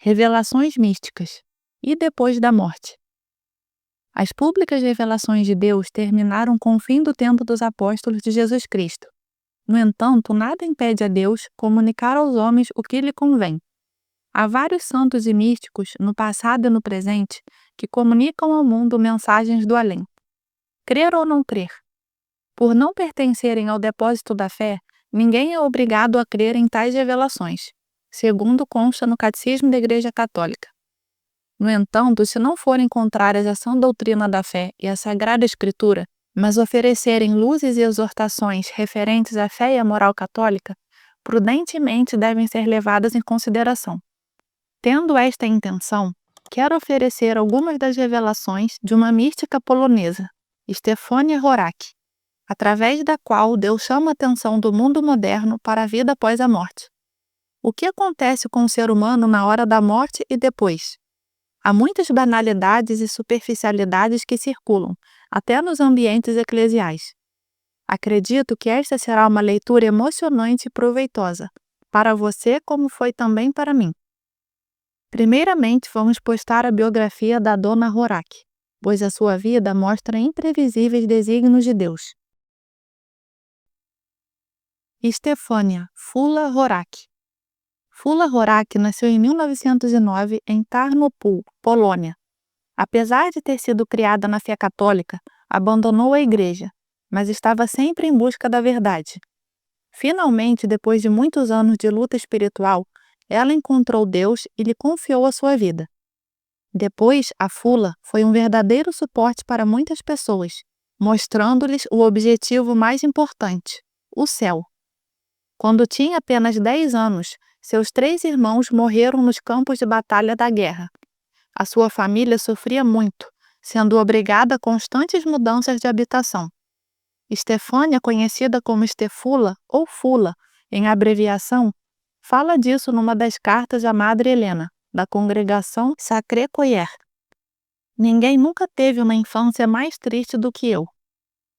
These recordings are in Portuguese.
Revelações místicas. E depois da morte? As públicas revelações de Deus terminaram com o fim do tempo dos apóstolos de Jesus Cristo. No entanto, nada impede a Deus comunicar aos homens o que lhe convém. Há vários santos e místicos, no passado e no presente, que comunicam ao mundo mensagens do além. Crer ou não crer? Por não pertencerem ao depósito da fé, ninguém é obrigado a crer em tais revelações, segundo consta no Catecismo da Igreja Católica. No entanto, se não forem contrárias à sã doutrina da fé e à Sagrada Escritura, mas oferecerem luzes e exortações referentes à fé e à moral católica, prudentemente devem ser levadas em consideração. Tendo esta intenção, quero oferecer algumas das revelações de uma mística polonesa, Stefania Horak, através da qual Deus chama a atenção do mundo moderno para a vida após a morte. O que acontece com o ser humano na hora da morte e depois? Há muitas banalidades e superficialidades que circulam, até nos ambientes eclesiais. Acredito que esta será uma leitura emocionante e proveitosa, para você como foi também para mim. Primeiramente, vamos postar a biografia da Dona Horak, pois a sua vida mostra imprevisíveis desígnios de Deus. Stefania Fula Horak. Fula Horak nasceu em 1909 em Tarnopol, Polônia. Apesar de ter sido criada na fé católica, abandonou a igreja, mas estava sempre em busca da verdade. Finalmente, depois de muitos anos de luta espiritual, ela encontrou Deus e lhe confiou a sua vida. Depois, a Fula foi um verdadeiro suporte para muitas pessoas, mostrando-lhes o objetivo mais importante, o céu. Quando tinha apenas 10 anos, seus 3 irmãos morreram nos campos de batalha da guerra. A sua família sofria muito, sendo obrigada a constantes mudanças de habitação. Stefania, conhecida como Stefula ou Fula, em abreviação, fala disso numa das cartas à Madre Helena, da congregação Sacré-Cœur. Ninguém nunca teve uma infância mais triste do que eu.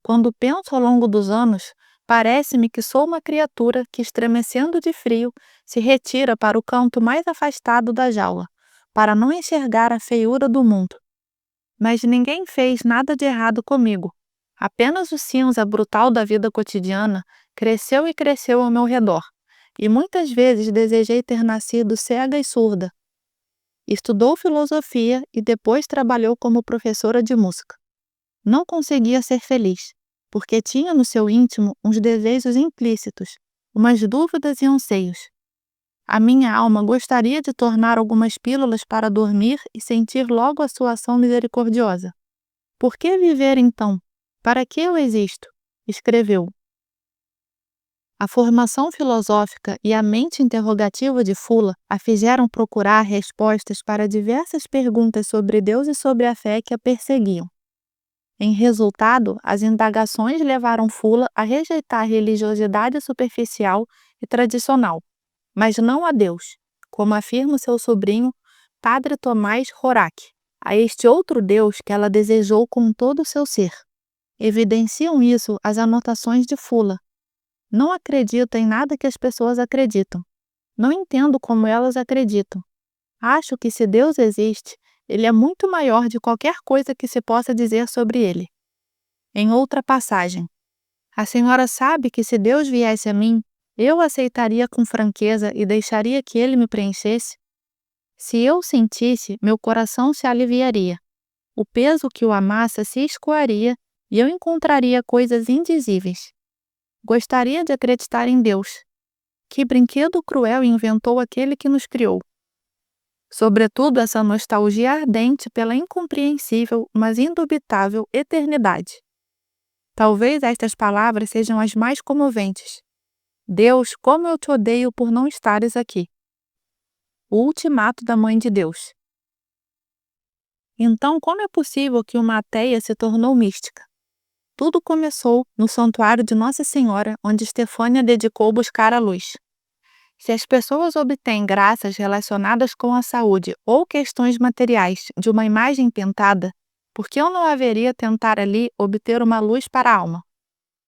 Quando penso ao longo dos anos, parece-me que sou uma criatura que, estremecendo de frio, se retira para o canto mais afastado da jaula, para não enxergar a feiura do mundo. Mas ninguém fez nada de errado comigo. Apenas o cinza brutal da vida cotidiana cresceu e cresceu ao meu redor, e muitas vezes desejei ter nascido cega e surda. Estudou filosofia e depois trabalhou como professora de música. Não conseguia ser feliz, porque tinha no seu íntimo uns desejos implícitos, umas dúvidas e anseios. A minha alma gostaria de tornar algumas pílulas para dormir e sentir logo a sua ação misericordiosa. Por que viver então? Para que eu existo? Escreveu. A formação filosófica e a mente interrogativa de Fula a fizeram procurar respostas para diversas perguntas sobre Deus e sobre a fé que a perseguiam. Em resultado, as indagações levaram Fula a rejeitar a religiosidade superficial e tradicional, mas não a Deus, como afirma seu sobrinho, Padre Tomás Horak, a este outro Deus que ela desejou com todo o seu ser. Evidenciam isso as anotações de Fula. Não acredito em nada que as pessoas acreditam. Não entendo como elas acreditam. Acho que se Deus existe, ele é muito maior de qualquer coisa que se possa dizer sobre ele. Em outra passagem, a senhora sabe que se Deus viesse a mim, eu aceitaria com franqueza e deixaria que ele me preenchesse? Se eu sentisse, meu coração se aliviaria. O peso que o amassa se escoaria e eu encontraria coisas indizíveis. Gostaria de acreditar em Deus. Que brinquedo cruel inventou aquele que nos criou? Sobretudo essa nostalgia ardente pela incompreensível, mas indubitável eternidade. Talvez estas palavras sejam as mais comoventes. Deus, como eu te odeio por não estares aqui. O ultimato da Mãe de Deus. Então, como é possível que uma ateia se tornou mística? Tudo começou no santuário de Nossa Senhora, onde Stefania dedicou buscar a luz. Se as pessoas obtêm graças relacionadas com a saúde ou questões materiais de uma imagem pintada, por que eu não haveria tentar ali obter uma luz para a alma?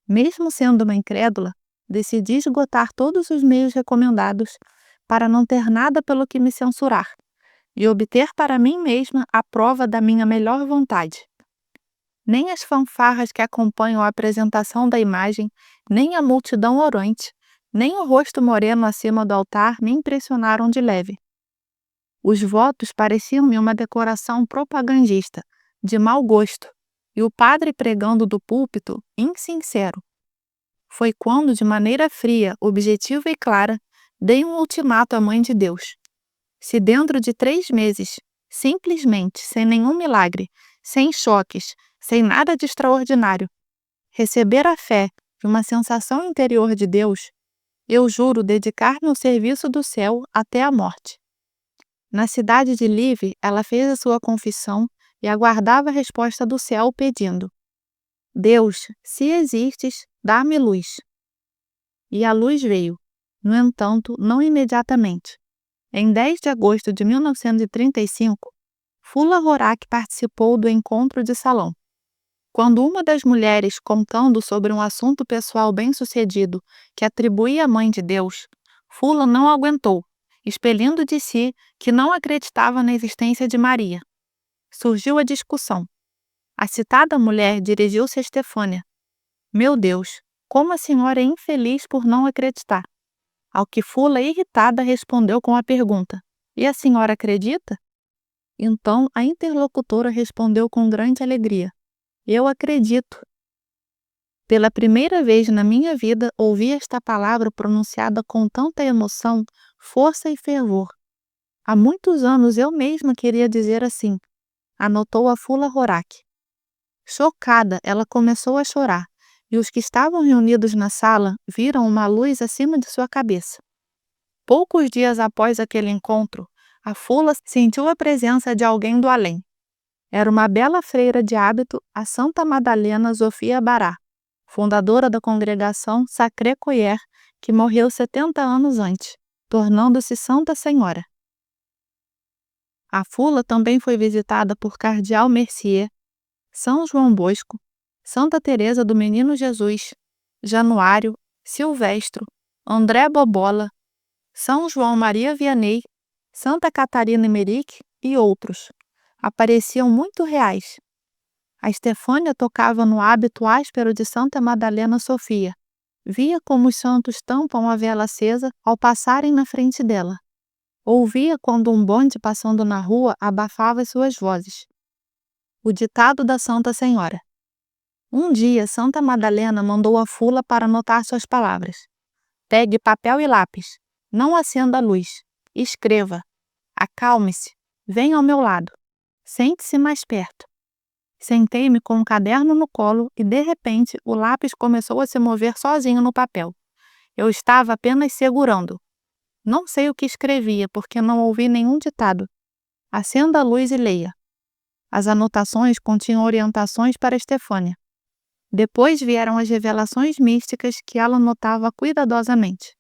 Mesmo sendo uma incrédula, decidi esgotar todos os meios recomendados para não ter nada pelo que me censurar, e obter para mim mesma a prova da minha melhor vontade. Nem as fanfarras que acompanham a apresentação da imagem, nem a multidão orante, nem o rosto moreno acima do altar me impressionaram de leve. Os votos pareciam-me uma decoração propagandista, de mau gosto, e o padre pregando do púlpito, insincero. Foi quando, de maneira fria, objetiva e clara, dei um ultimato à Mãe de Deus. Se dentro de 3 meses, simplesmente, sem nenhum milagre, sem choques, sem nada de extraordinário, receber a fé e uma sensação interior de Deus, eu juro dedicar-me ao serviço do céu até a morte. Na cidade de Live, ela fez a sua confissão e aguardava a resposta do céu pedindo: Deus, se existes, dá-me luz. E a luz veio, no entanto, não imediatamente. Em 10 de agosto de 1935, Fula Horak participou do encontro de salão. Quando uma das mulheres, contando sobre um assunto pessoal bem-sucedido que atribuía à Mãe de Deus, Fula não aguentou, expelindo de si que não acreditava na existência de Maria. Surgiu a discussão. A citada mulher dirigiu-se a Estefânia. Meu Deus, como a senhora é infeliz por não acreditar. Ao que Fula, irritada, respondeu com a pergunta: E a senhora acredita? Então a interlocutora respondeu com grande alegria: Eu acredito. Pela primeira vez na minha vida ouvi esta palavra pronunciada com tanta emoção, força e fervor. Há muitos anos eu mesma queria dizer assim, anotou a Fula Horak. Chocada, ela começou a chorar, e os que estavam reunidos na sala viram uma luz acima de sua cabeça. Poucos dias após aquele encontro, a Fula sentiu a presença de alguém do além. Era uma bela freira de hábito, a Santa Madalena Zofia Bará, fundadora da congregação Sacré-Cœur, que morreu 70 anos antes, tornando-se Santa Senhora. A Fula também foi visitada por Cardeal Mercier, São João Bosco, Santa Teresa do Menino Jesus, Januário, Silvestro, André Bobola, São João Maria Vianney, Santa Catarina Emerick e outros. Apareciam muito reais. A Estefânia tocava no hábito áspero de Santa Madalena Sofia. Via como os santos tampam a vela acesa ao passarem na frente dela. Ouvia quando um bonde passando na rua abafava as suas vozes. O ditado da Santa Senhora. Um dia, Santa Madalena mandou a Fula para anotar suas palavras. Pegue papel e lápis. Não acenda a luz. Escreva. Acalme-se. Venha ao meu lado. Sente-se mais perto. Sentei-me com um caderno no colo e, de repente, o lápis começou a se mover sozinho no papel. Eu estava apenas segurando. Não sei o que escrevia, porque não ouvi nenhum ditado. Acenda a luz e leia. As anotações continham orientações para Estefânia. Depois vieram as revelações místicas que ela anotava cuidadosamente.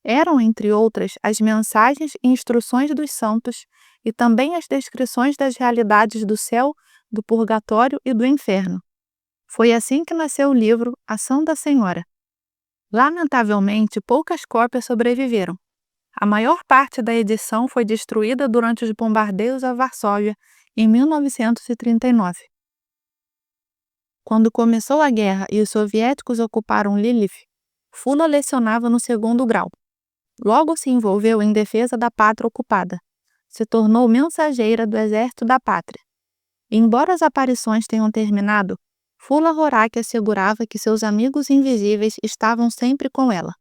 Eram, entre outras, as mensagens e instruções dos santos e também as descrições das realidades do céu, do purgatório e do inferno. Foi assim que nasceu o livro A Santa Senhora. Lamentavelmente, poucas cópias sobreviveram. A maior parte da edição foi destruída durante os bombardeios a Varsóvia, em 1939. Quando começou a guerra e os soviéticos ocuparam Lviv, Fula lecionava no 2º grau. Logo se envolveu em defesa da pátria ocupada. Se tornou mensageira do Exército da Pátria. Embora as aparições tenham terminado, Fula Horak assegurava que seus amigos invisíveis estavam sempre com ela.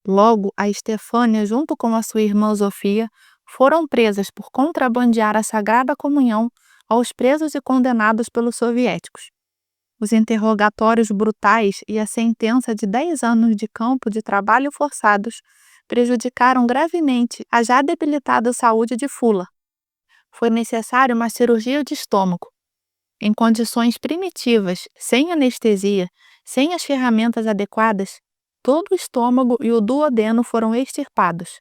Logo, a Estefânia, junto com a sua irmã Zofia, foram presas por contrabandear a Sagrada Comunhão aos presos e condenados pelos soviéticos. Os interrogatórios brutais e a sentença de 10 anos de campo de trabalho forçados prejudicaram gravemente a já debilitada saúde de Fula. Foi necessária uma cirurgia de estômago. Em condições primitivas, sem anestesia, sem as ferramentas adequadas, todo o estômago e o duodeno foram extirpados.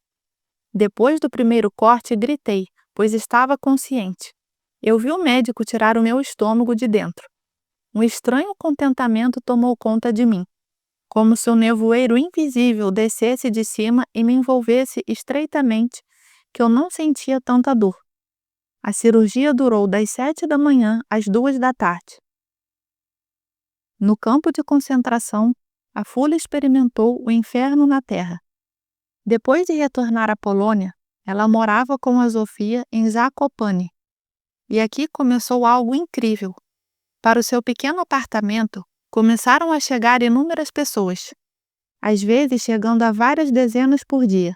Depois do primeiro corte, gritei, pois estava consciente. Eu vi o médico tirar o meu estômago de dentro. Um estranho contentamento tomou conta de mim, como se um nevoeiro invisível descesse de cima e me envolvesse estreitamente, que eu não sentia tanta dor. A cirurgia durou das 7 da manhã às 2 da tarde. No campo de concentração, a Fula experimentou o inferno na Terra. Depois de retornar à Polônia, ela morava com a Zofia em Zakopane. E aqui começou algo incrível. Para o seu pequeno apartamento, começaram a chegar inúmeras pessoas, às vezes chegando a várias dezenas por dia.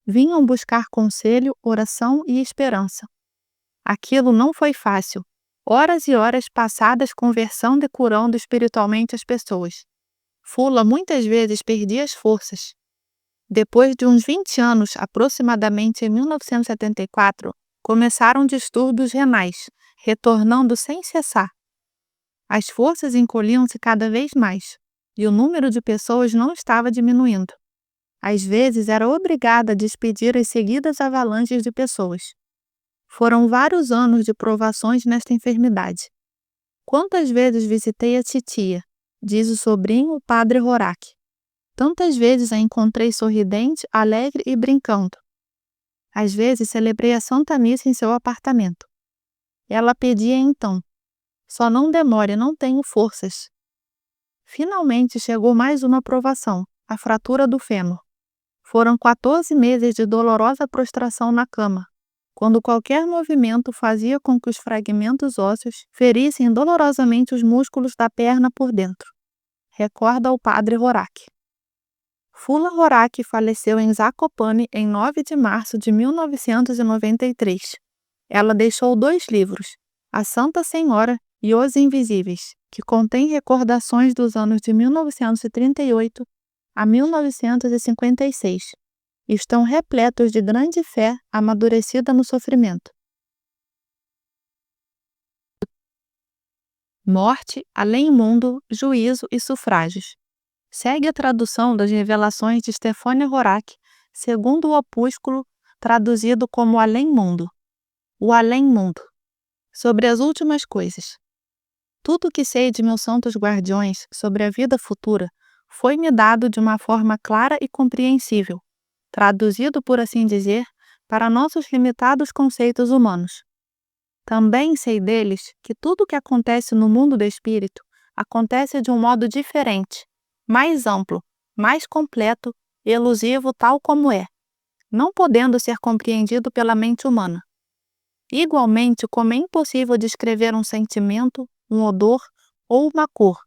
Vinham buscar conselho, oração e esperança. Aquilo não foi fácil. Horas e horas passadas conversando e curando espiritualmente as pessoas. Fula muitas vezes perdia as forças. Depois de uns 20 anos, aproximadamente em 1974, começaram distúrbios renais, retornando sem cessar. As forças encolhiam-se cada vez mais, e o número de pessoas não estava diminuindo. Às vezes era obrigada a despedir as seguidas avalanches de pessoas. Foram vários anos de provações nesta enfermidade. Quantas vezes visitei a titia, diz o sobrinho, o padre Horak. Tantas vezes a encontrei sorridente, alegre e brincando. Às vezes celebrei a Santa Missa em seu apartamento. Ela pedia então: só não demore, não tenho forças. Finalmente chegou mais uma provação, a fratura do fêmur. Foram 14 meses de dolorosa prostração na cama, quando qualquer movimento fazia com que os fragmentos ósseos ferissem dolorosamente os músculos da perna por dentro. Recorda o padre Horak. Fula Horak faleceu em Zakopane em 9 de março de 1993. Ela deixou 2 livros, A Santa Senhora e Os Invisíveis, que contém recordações dos anos de 1938 a 1956. Estão repletos de grande fé amadurecida no sofrimento. Morte, além-mundo, juízo e sufrágios. Segue a tradução das revelações de Stefania Horak, segundo o opúsculo traduzido como Além-mundo. O além-mundo. Sobre as últimas coisas. Tudo o que sei de meus santos guardiões sobre a vida futura foi-me dado de uma forma clara e compreensível, traduzido, por assim dizer, para nossos limitados conceitos humanos. Também sei deles que tudo o que acontece no mundo do espírito acontece de um modo diferente, mais amplo, mais completo e elusivo tal como é, não podendo ser compreendido pela mente humana. Igualmente, como é impossível descrever um sentimento, um odor ou uma cor.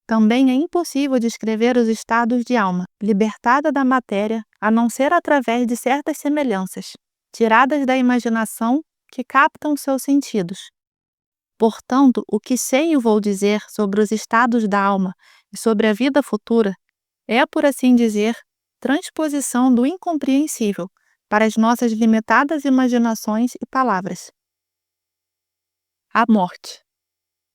Também é impossível descrever os estados de alma, libertada da matéria, a não ser através de certas semelhanças, tiradas da imaginação, que captam seus sentidos. Portanto, o que sei e vou dizer sobre os estados da alma e sobre a vida futura é, por assim dizer, transposição do incompreensível para as nossas limitadas imaginações e palavras. A morte.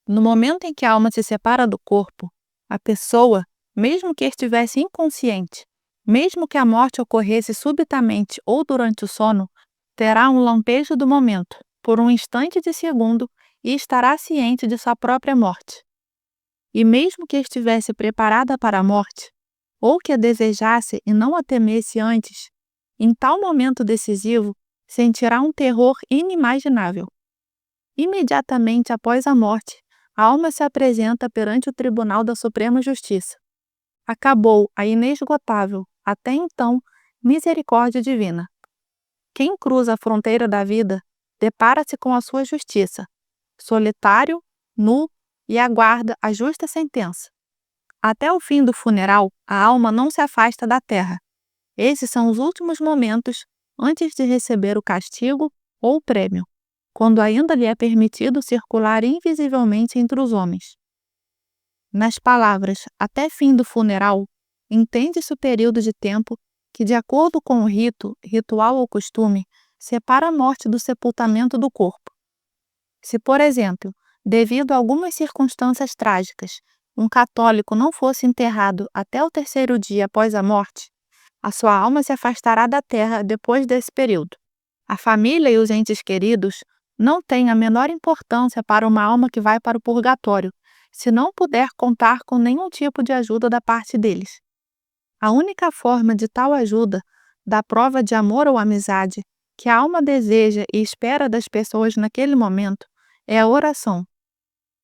No momento em que a alma se separa do corpo, a pessoa, mesmo que estivesse inconsciente, mesmo que a morte ocorresse subitamente ou durante o sono, terá um lampejo do momento, por um instante de segundo, e estará ciente de sua própria morte. E mesmo que estivesse preparada para a morte, ou que a desejasse e não a temesse antes, em tal momento decisivo, sentirá um terror inimaginável. Imediatamente após a morte, a alma se apresenta perante o Tribunal da Suprema Justiça. Acabou a inesgotável, até então, misericórdia divina. Quem cruza a fronteira da vida depara-se com a sua justiça, solitário, nu e aguarda a justa sentença. Até o fim do funeral, a alma não se afasta da terra. Esses são os últimos momentos antes de receber o castigo ou o prêmio, quando ainda lhe é permitido circular invisivelmente entre os homens. Nas palavras até fim do funeral, entende-se o período de tempo que, de acordo com o rito, ritual ou costume, separa a morte do sepultamento do corpo. Se, por exemplo, devido a algumas circunstâncias trágicas, um católico não fosse enterrado até o 3º dia após a morte, a sua alma se afastará da terra depois desse período. A família e os entes queridos não têm a menor importância para uma alma que vai para o purgatório, se não puder contar com nenhum tipo de ajuda da parte deles. A única forma de tal ajuda, da prova de amor ou amizade, que a alma deseja e espera das pessoas naquele momento é a oração.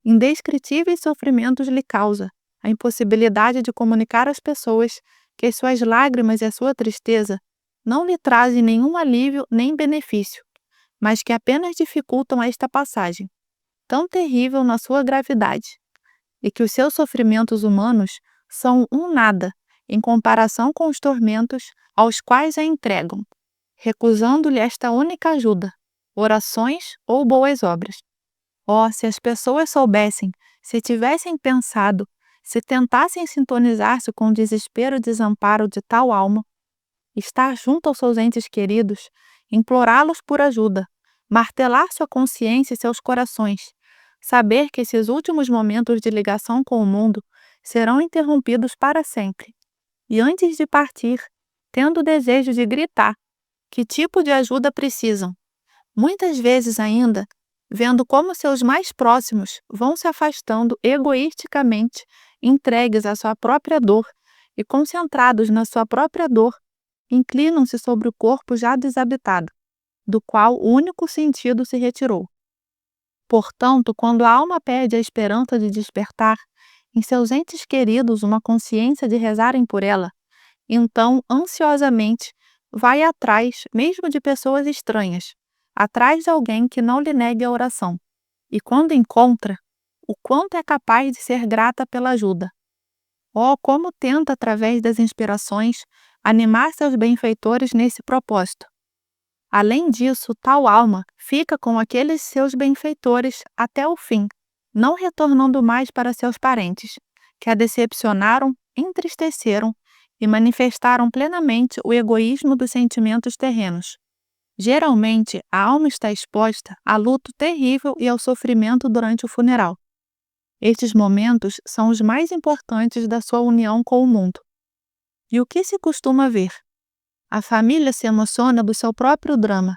Indescritíveis sofrimentos lhe causa a impossibilidade de comunicar às pessoas que as suas lágrimas e a sua tristeza não lhe trazem nenhum alívio nem benefício, mas que apenas dificultam esta passagem, tão terrível na sua gravidade, e que os seus sofrimentos humanos são um nada em comparação com os tormentos aos quais a entregam, recusando-lhe esta única ajuda, orações ou boas obras. Oh, se as pessoas soubessem, se tivessem pensado, se tentassem sintonizar-se com o desespero e desamparo de tal alma, estar junto aos seus entes queridos, implorá-los por ajuda, martelar sua consciência e seus corações, saber que esses últimos momentos de ligação com o mundo serão interrompidos para sempre. E antes de partir, tendo o desejo de gritar que tipo de ajuda precisam, muitas vezes ainda, vendo como seus mais próximos vão se afastando egoisticamente, entregues à sua própria dor e concentrados na sua própria dor, inclinam-se sobre o corpo já desabitado, do qual o único sentido se retirou. Portanto, quando a alma perde a esperança de despertar em seus entes queridos uma consciência de rezarem por ela, então, ansiosamente, vai atrás mesmo de pessoas estranhas, atrás de alguém que não lhe negue a oração. E quando encontra, o quanto é capaz de ser grata pela ajuda. Oh, como tenta, através das inspirações, animar seus benfeitores nesse propósito. Além disso, tal alma fica com aqueles seus benfeitores até o fim, não retornando mais para seus parentes, que a decepcionaram, entristeceram e manifestaram plenamente o egoísmo dos sentimentos terrenos. Geralmente, a alma está exposta a luto terrível e ao sofrimento durante o funeral. Estes momentos são os mais importantes da sua união com o mundo. E o que se costuma ver? A família se emociona do seu próprio drama.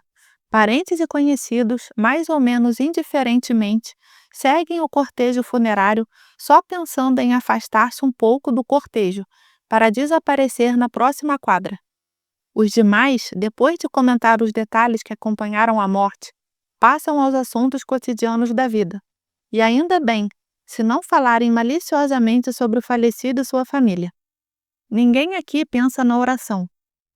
Parentes e conhecidos, mais ou menos indiferentemente, seguem o cortejo funerário só pensando em afastar-se um pouco do cortejo, para desaparecer na próxima quadra. Os demais, depois de comentar os detalhes que acompanharam a morte, passam aos assuntos cotidianos da vida. E ainda bem, se não falarem maliciosamente sobre o falecido e sua família. Ninguém aqui pensa na oração.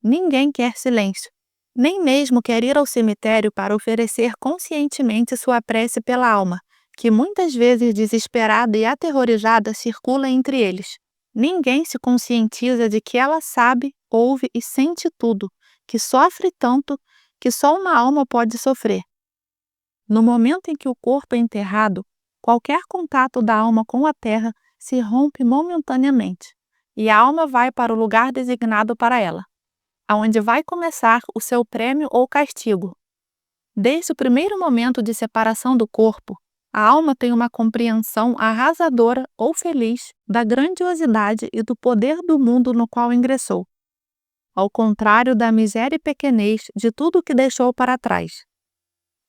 Ninguém quer silêncio. Nem mesmo quer ir ao cemitério para oferecer conscientemente sua prece pela alma, que muitas vezes desesperada e aterrorizada circula entre eles. Ninguém se conscientiza de que ela sabe, ouve e sente tudo, que sofre tanto que só uma alma pode sofrer. No momento em que o corpo é enterrado, qualquer contato da alma com a terra se rompe momentaneamente, e a alma vai para o lugar designado para ela, aonde vai começar o seu prêmio ou castigo. Desde o primeiro momento de separação do corpo, a alma tem uma compreensão arrasadora ou feliz da grandiosidade e do poder do mundo no qual ingressou, ao contrário da miséria e pequenez de tudo o que deixou para trás.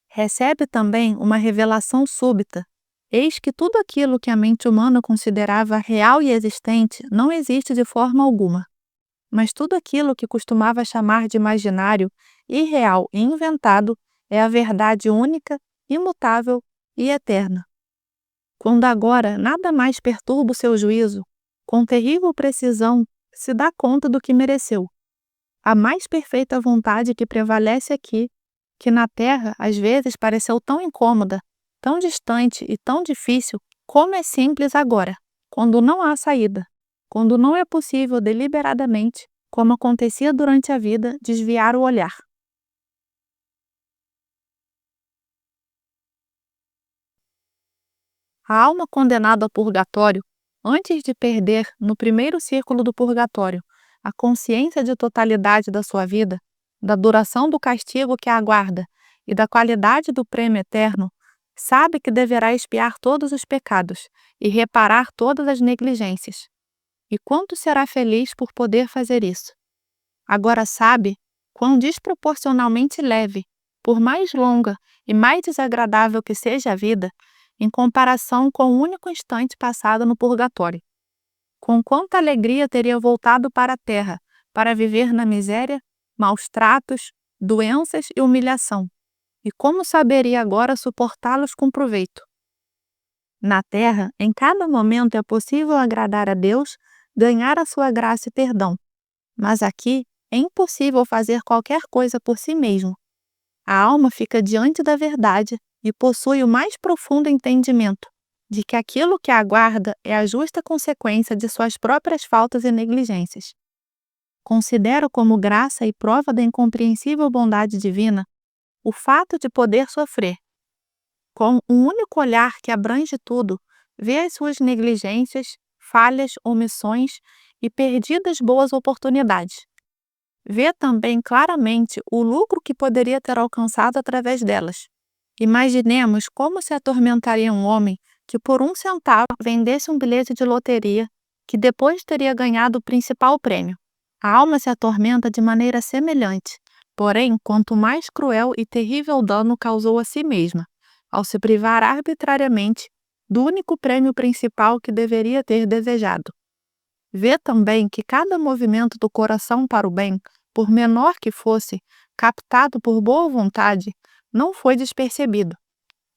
Recebe também uma revelação súbita. Eis que tudo aquilo que a mente humana considerava real e existente não existe de forma alguma. Mas tudo aquilo que costumava chamar de imaginário, irreal e inventado é a verdade única, imutável e eterna. Quando agora nada mais perturba o seu juízo, com terrível precisão se dá conta do que mereceu. A mais perfeita vontade que prevalece aqui, que na terra às vezes pareceu tão incômoda, tão distante e tão difícil, como é simples agora, quando não há saída, quando não é possível deliberadamente, como acontecia durante a vida, desviar o olhar. A alma condenada ao purgatório, antes de perder, no primeiro círculo do purgatório, a consciência de totalidade da sua vida, da duração do castigo que a aguarda e da qualidade do prêmio eterno, sabe que deverá expiar todos os pecados e reparar todas as negligências. E quanto será feliz por poder fazer isso? Agora sabe quão desproporcionalmente leve, por mais longa e mais desagradável que seja a vida, em comparação com o único instante passado no purgatório. Com quanta alegria teria voltado para a terra, para viver na miséria, maus tratos, doenças e humilhação. E como saberia agora suportá-los com proveito? Na terra, em cada momento é possível agradar a Deus, ganhar a sua graça e perdão. Mas aqui é impossível fazer qualquer coisa por si mesmo. A alma fica diante da verdade e possui o mais profundo entendimento de que aquilo que a aguarda é a justa consequência de suas próprias faltas e negligências. Considero como graça e prova da incompreensível bondade divina o fato de poder sofrer. Com um único olhar que abrange tudo, vê as suas negligências, falhas, omissões e perdidas boas oportunidades. Vê também claramente o lucro que poderia ter alcançado através delas. Imaginemos como se atormentaria um homem que por 1 centavo vendesse um bilhete de loteria que depois teria ganhado o principal prêmio. A alma se atormenta de maneira semelhante, porém, quanto mais cruel e terrível dano causou a si mesma, ao se privar arbitrariamente do único prêmio principal que deveria ter desejado. Vê também que cada movimento do coração para o bem, por menor que fosse, captado por boa vontade, não foi despercebido.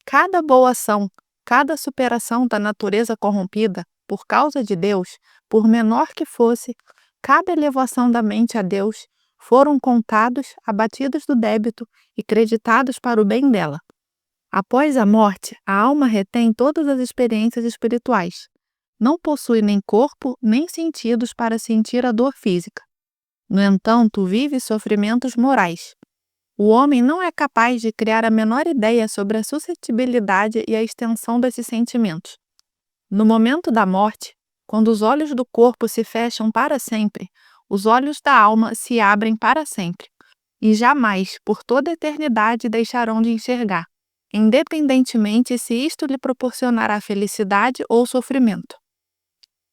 Cada boa ação, cada superação da natureza corrompida, por causa de Deus, por menor que fosse, cada elevação da mente a Deus, foram contados, abatidos do débito e creditados para o bem dela. Após a morte, a alma retém todas as experiências espirituais. Não possui nem corpo, nem sentidos para sentir a dor física. No entanto, vive sofrimentos morais. O homem não é capaz de criar a menor ideia sobre a suscetibilidade e a extensão desses sentimentos. No momento da morte, quando os olhos do corpo se fecham para sempre, os olhos da alma se abrem para sempre, e jamais, por toda a eternidade, deixarão de enxergar, independentemente se isto lhe proporcionará felicidade ou sofrimento.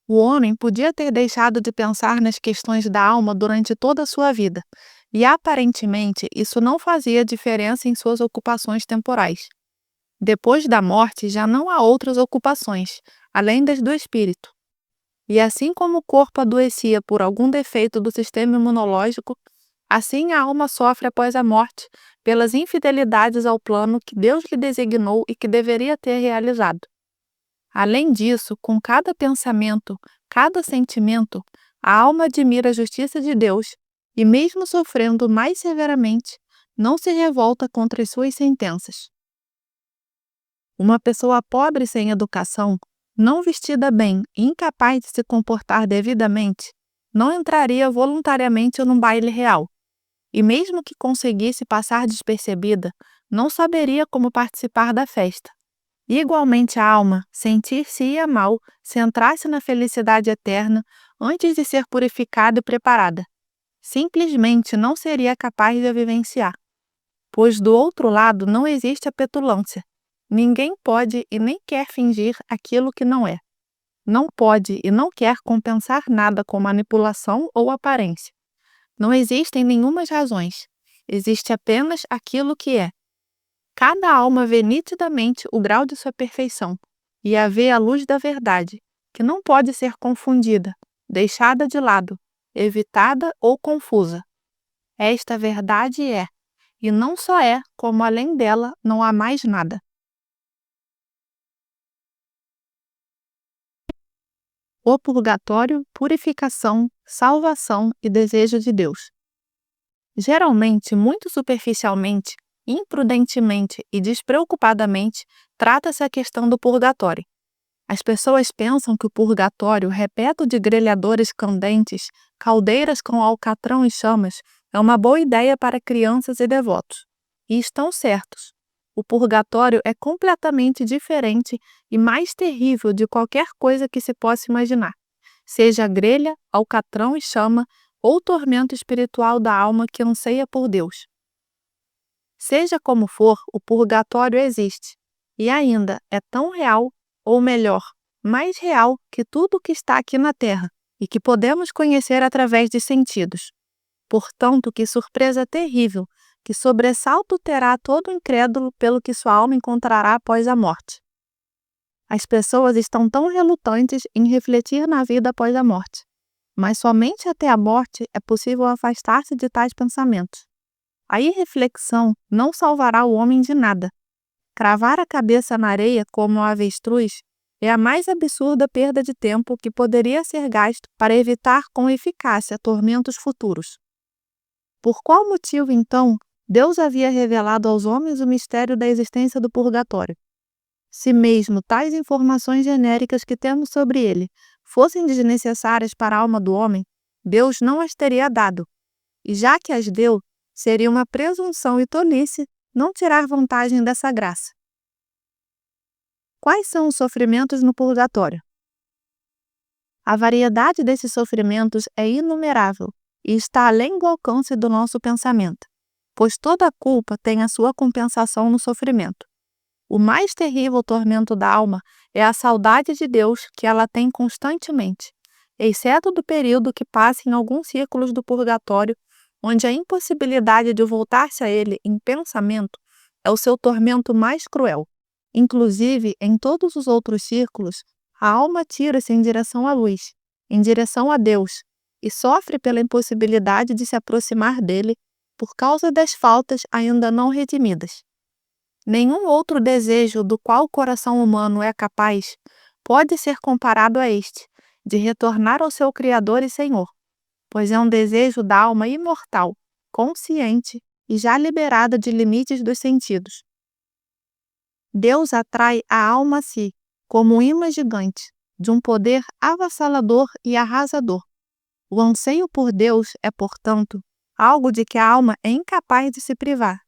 O homem podia ter deixado de pensar nas questões da alma durante toda a sua vida, e aparentemente isso não fazia diferença em suas ocupações temporais. Depois da morte já não há outras ocupações, além das do espírito. E assim como o corpo adoecia por algum defeito do sistema imunológico, assim a alma sofre após a morte pelas infidelidades ao plano que Deus lhe designou e que deveria ter realizado. Além disso, com cada pensamento, cada sentimento, a alma admira a justiça de Deus e, mesmo sofrendo mais severamente, não se revolta contra as suas sentenças. Uma pessoa pobre sem educação, não vestida bem e incapaz de se comportar devidamente, não entraria voluntariamente num baile real. E mesmo que conseguisse passar despercebida, não saberia como participar da festa. Igualmente a alma sentir-se-ia mal se entrasse na felicidade eterna antes de ser purificada e preparada. Simplesmente não seria capaz de a vivenciar. Pois do outro lado não existe a petulância. Ninguém pode e nem quer fingir aquilo que não é. Não pode e não quer compensar nada com manipulação ou aparência. Não existem nenhumas razões. Existe apenas aquilo que é. Cada alma vê nitidamente o grau de sua perfeição e a vê à luz da verdade, que não pode ser confundida, deixada de lado, evitada ou confusa. Esta verdade é, e não só é, como além dela não há mais nada. O purgatório, purificação, salvação e desejo de Deus. Geralmente, muito superficialmente, imprudentemente e despreocupadamente, trata-se a questão do purgatório. As pessoas pensam que o purgatório, repleto de grelhadores candentes, caldeiras com alcatrão e chamas, é uma boa ideia para crianças e devotos. E estão certos. O purgatório é completamente diferente e mais terrível de qualquer coisa que se possa imaginar, seja grelha, alcatrão e chama ou tormento espiritual da alma que anseia por Deus. Seja como for, o purgatório existe, e ainda é tão real, ou melhor, mais real que tudo o que está aqui na Terra, e que podemos conhecer através de sentidos. Portanto, que surpresa terrível, que sobressalto terá todo incrédulo pelo que sua alma encontrará após a morte. As pessoas estão tão relutantes em refletir na vida após a morte, mas somente até a morte é possível afastar-se de tais pensamentos. A irreflexão não salvará o homem de nada. Cravar a cabeça na areia como o avestruz é a mais absurda perda de tempo que poderia ser gasto para evitar com eficácia tormentos futuros. Por qual motivo, então, Deus havia revelado aos homens o mistério da existência do purgatório? Se mesmo tais informações genéricas que temos sobre ele fossem desnecessárias para a alma do homem, Deus não as teria dado, e já que as deu, seria uma presunção e tolice não tirar vantagem dessa graça. Quais são os sofrimentos no purgatório? A variedade desses sofrimentos é inumerável e está além do alcance do nosso pensamento, pois toda culpa tem a sua compensação no sofrimento. O mais terrível tormento da alma é a saudade de Deus que ela tem constantemente, exceto do período que passa em alguns círculos do purgatório, onde a impossibilidade de voltar-se a ele em pensamento é o seu tormento mais cruel. Inclusive, em todos os outros círculos, a alma tira-se em direção à luz, em direção a Deus, e sofre pela impossibilidade de se aproximar dele por causa das faltas ainda não redimidas. Nenhum outro desejo do qual o coração humano é capaz pode ser comparado a este, de retornar ao seu Criador e Senhor, pois é um desejo da alma imortal, consciente e já liberada de limites dos sentidos. Deus atrai a alma a si, como um imã gigante, de um poder avassalador e arrasador. O anseio por Deus é, portanto, algo de que a alma é incapaz de se privar,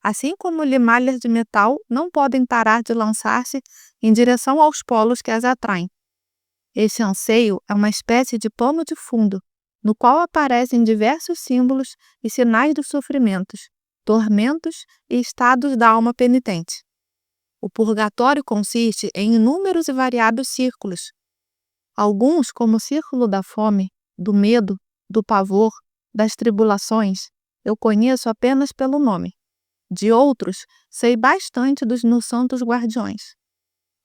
assim como limalhas de metal não podem parar de lançar-se em direção aos polos que as atraem. Esse anseio é uma espécie de pano de fundo, no qual aparecem diversos símbolos e sinais dos sofrimentos, tormentos e estados da alma penitente. O purgatório consiste em inúmeros e variados círculos. Alguns, como o círculo da fome, do medo, do pavor, das tribulações, eu conheço apenas pelo nome. De outros, sei bastante dos meus santos guardiões.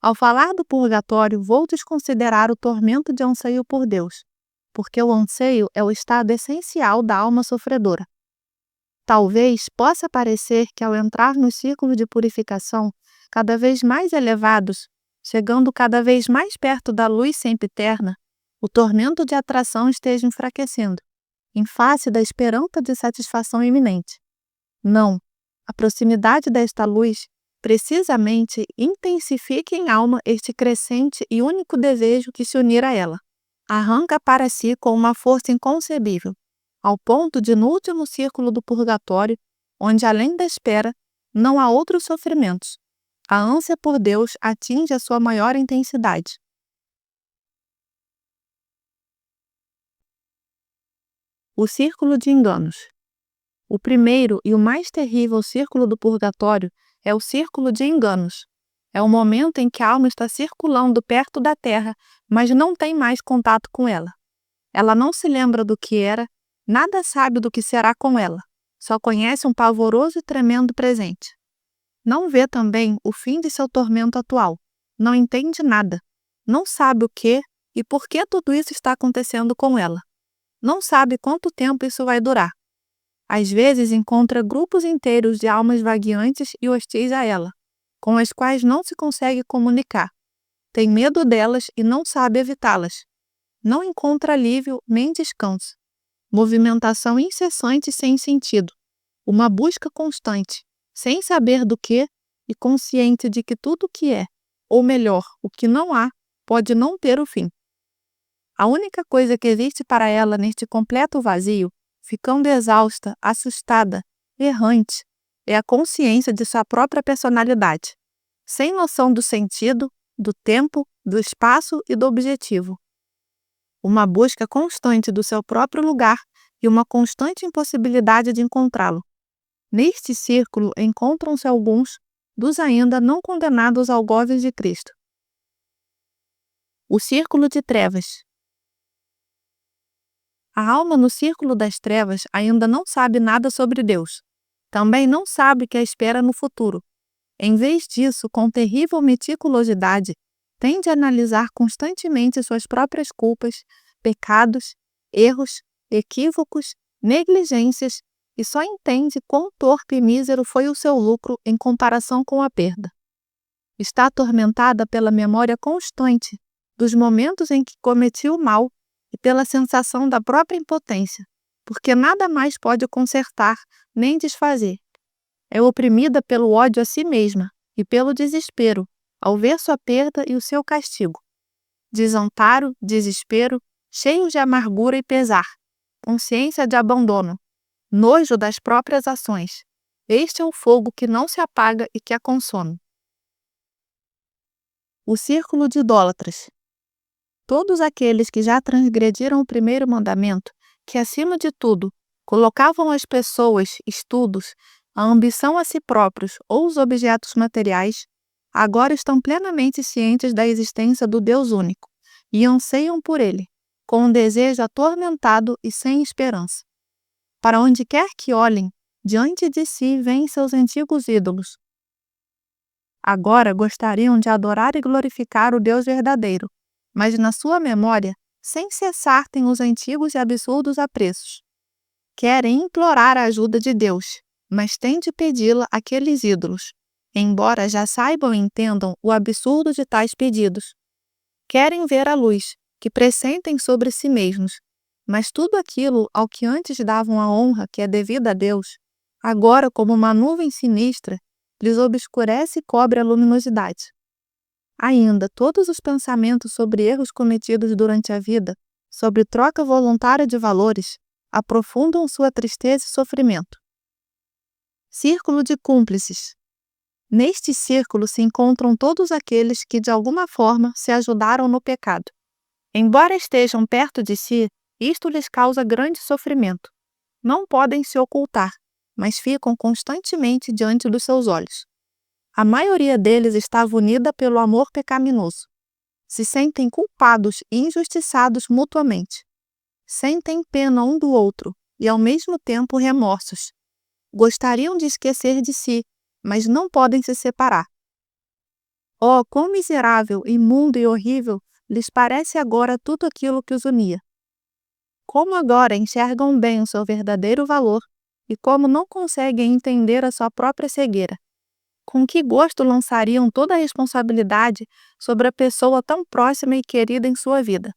Ao falar do purgatório, vou desconsiderar o tormento de anseio por Deus, porque o anseio é o estado essencial da alma sofredora. Talvez possa parecer que ao entrar no círculo de purificação, cada vez mais elevados, chegando cada vez mais perto da luz sempiterna, o tormento de atração esteja enfraquecendo, em face da esperança de satisfação iminente. Não, a proximidade desta luz precisamente intensifica em alma este crescente e único desejo que se unir a ela. Arranca para si com uma força inconcebível, ao ponto de no último círculo do purgatório, onde além da espera, não há outros sofrimentos, a ânsia por Deus atinge a sua maior intensidade. O círculo de enganos. O primeiro e o mais terrível círculo do purgatório é o círculo de enganos. É o momento em que a alma está circulando perto da terra, mas não tem mais contato com ela. Ela não se lembra do que era, nada sabe do que será com ela, só conhece um pavoroso e tremendo presente. Não vê também o fim de seu tormento atual, não entende nada, não sabe o que e por que tudo isso está acontecendo com ela. Não sabe quanto tempo isso vai durar. Às vezes encontra grupos inteiros de almas vagueantes e hostis a ela, com as quais não se consegue comunicar. Tem medo delas e não sabe evitá-las. Não encontra alívio nem descanso. Movimentação incessante sem sentido. Uma busca constante, sem saber do que e consciente de que tudo o que é, ou melhor, o que não há, pode não ter o fim. A única coisa que existe para ela neste completo vazio, ficando exausta, assustada, errante, é a consciência de sua própria personalidade, sem noção do sentido, do tempo, do espaço e do objetivo. Uma busca constante do seu próprio lugar e uma constante impossibilidade de encontrá-lo. Neste círculo encontram-se alguns dos ainda não condenados algozes de Cristo. O círculo de trevas. A alma no círculo das trevas ainda não sabe nada sobre Deus. Também não sabe o que a espera no futuro. Em vez disso, com terrível meticulosidade, tende a analisar constantemente suas próprias culpas, pecados, erros, equívocos, negligências e só entende quão torpe e mísero foi o seu lucro em comparação com a perda. Está atormentada pela memória constante dos momentos em que cometiu o mal e pela sensação da própria impotência, porque nada mais pode consertar nem desfazer. É oprimida pelo ódio a si mesma e pelo desespero, ao ver sua perda e o seu castigo. Desamparo, desespero, cheios de amargura e pesar, consciência de abandono, nojo das próprias ações. Este é o fogo que não se apaga e que a consome. O círculo de idólatras. Todos aqueles que já transgrediram o primeiro mandamento, que acima de tudo colocavam as pessoas, estudos, a ambição a si próprios ou os objetos materiais, agora estão plenamente cientes da existência do Deus único e anseiam por ele, com um desejo atormentado e sem esperança. Para onde quer que olhem, diante de si vêm seus antigos ídolos. Agora gostariam de adorar e glorificar o Deus verdadeiro, mas na sua memória, sem cessar, têm os antigos e absurdos apreços. Querem implorar a ajuda de Deus, mas têm de pedi-la àqueles ídolos, embora já saibam e entendam o absurdo de tais pedidos. Querem ver a luz, que pressentem sobre si mesmos, mas tudo aquilo ao que antes davam a honra que é devida a Deus, agora, como uma nuvem sinistra, lhes obscurece e cobre a luminosidade. Ainda, todos os pensamentos sobre erros cometidos durante a vida, sobre troca voluntária de valores, aprofundam sua tristeza e sofrimento. Círculo de cúmplices. Neste círculo se encontram todos aqueles que, de alguma forma, se ajudaram no pecado. Embora estejam perto de si, isto lhes causa grande sofrimento. Não podem se ocultar, mas ficam constantemente diante dos seus olhos. A maioria deles estava unida pelo amor pecaminoso. Se sentem culpados e injustiçados mutuamente. Sentem pena um do outro e, ao mesmo tempo, remorsos. Gostariam de esquecer de si, mas não podem se separar. Oh, quão miserável, imundo e horrível lhes parece agora tudo aquilo que os unia. Como agora enxergam bem o seu verdadeiro valor e como não conseguem entender a sua própria cegueira. Com que gosto lançariam toda a responsabilidade sobre a pessoa tão próxima e querida em sua vida?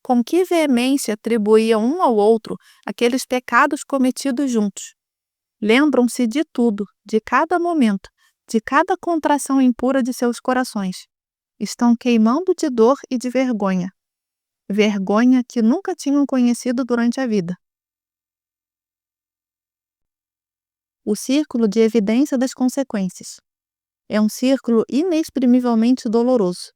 Com que veemência atribuíam um ao outro aqueles pecados cometidos juntos? Lembram-se de tudo, de cada momento, de cada contração impura de seus corações. Estão queimando de dor e de vergonha. Vergonha que nunca tinham conhecido durante a vida. O círculo de evidência das consequências. É um círculo inexprimivelmente doloroso.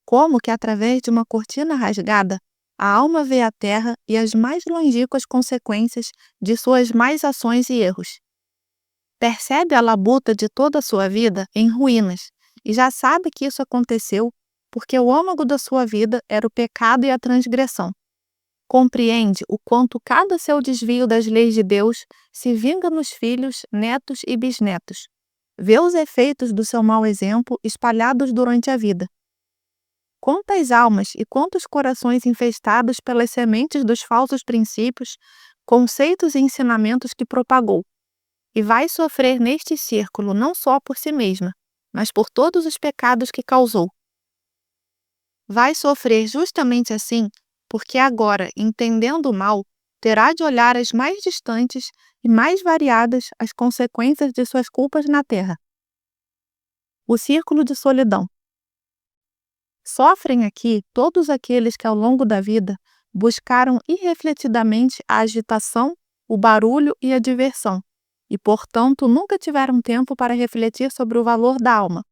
Como que através de uma cortina rasgada, a alma vê a terra e as mais longínquas consequências de suas más ações e erros. Percebe a labuta de toda a sua vida em ruínas e já sabe que isso aconteceu porque o âmago da sua vida era o pecado e a transgressão. Compreende o quanto cada seu desvio das leis de Deus se vinga nos filhos, netos e bisnetos. Vê os efeitos do seu mau exemplo espalhados durante a vida. Quantas almas e quantos corações infestados pelas sementes dos falsos princípios, conceitos e ensinamentos que propagou. E vai sofrer neste círculo não só por si mesma, mas por todos os pecados que causou. Vai sofrer justamente assim, porque agora, entendendo o mal, terá de olhar as mais distantes e mais variadas as consequências de suas culpas na terra. O círculo de solidão. Sofrem aqui todos aqueles que ao longo da vida buscaram irrefletidamente a agitação, o barulho e a diversão, e portanto nunca tiveram tempo para refletir sobre o valor da alma,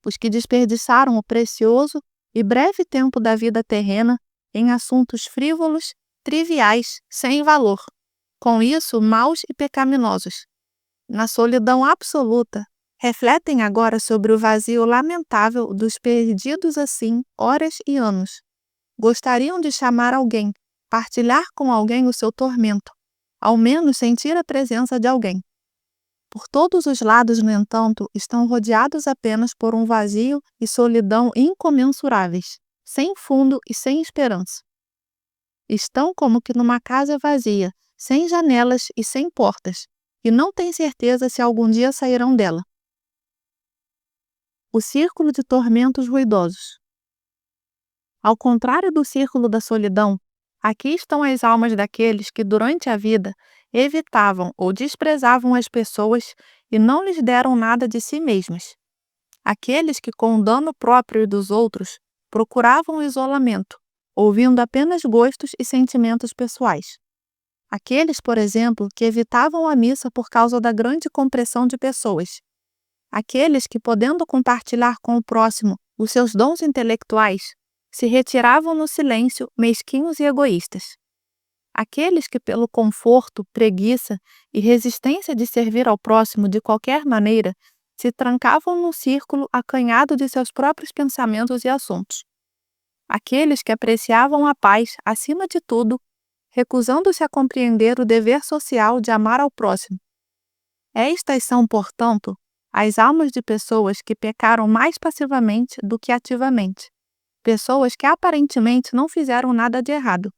os que desperdiçaram o precioso e breve tempo da vida terrena em assuntos frívolos, triviais, sem valor, com isso maus e pecaminosos. Na solidão absoluta, refletem agora sobre o vazio lamentável dos perdidos assim horas e anos. Gostariam de chamar alguém, partilhar com alguém o seu tormento, ao menos sentir a presença de alguém. Por todos os lados, no entanto, estão rodeados apenas por um vazio e solidão incomensuráveis, sem fundo e sem esperança. Estão como que numa casa vazia, sem janelas e sem portas, e não têm certeza se algum dia sairão dela. O círculo de tormentos ruidosos. Ao contrário do círculo da solidão, aqui estão as almas daqueles que, durante a vida, evitavam ou desprezavam as pessoas e não lhes deram nada de si mesmas. Aqueles que, com o dano próprio e dos outros, procuravam o isolamento, ouvindo apenas gostos e sentimentos pessoais. Aqueles, por exemplo, que evitavam a missa por causa da grande compressão de pessoas. Aqueles que, podendo compartilhar com o próximo os seus dons intelectuais, se retiravam no silêncio, mesquinhos e egoístas. Aqueles que, pelo conforto, preguiça e resistência de servir ao próximo de qualquer maneira, se trancavam num círculo acanhado de seus próprios pensamentos e assuntos. Aqueles que apreciavam a paz acima de tudo, recusando-se a compreender o dever social de amar ao próximo. Estas são, portanto, as almas de pessoas que pecaram mais passivamente do que ativamente. Pessoas que aparentemente não fizeram nada de errado.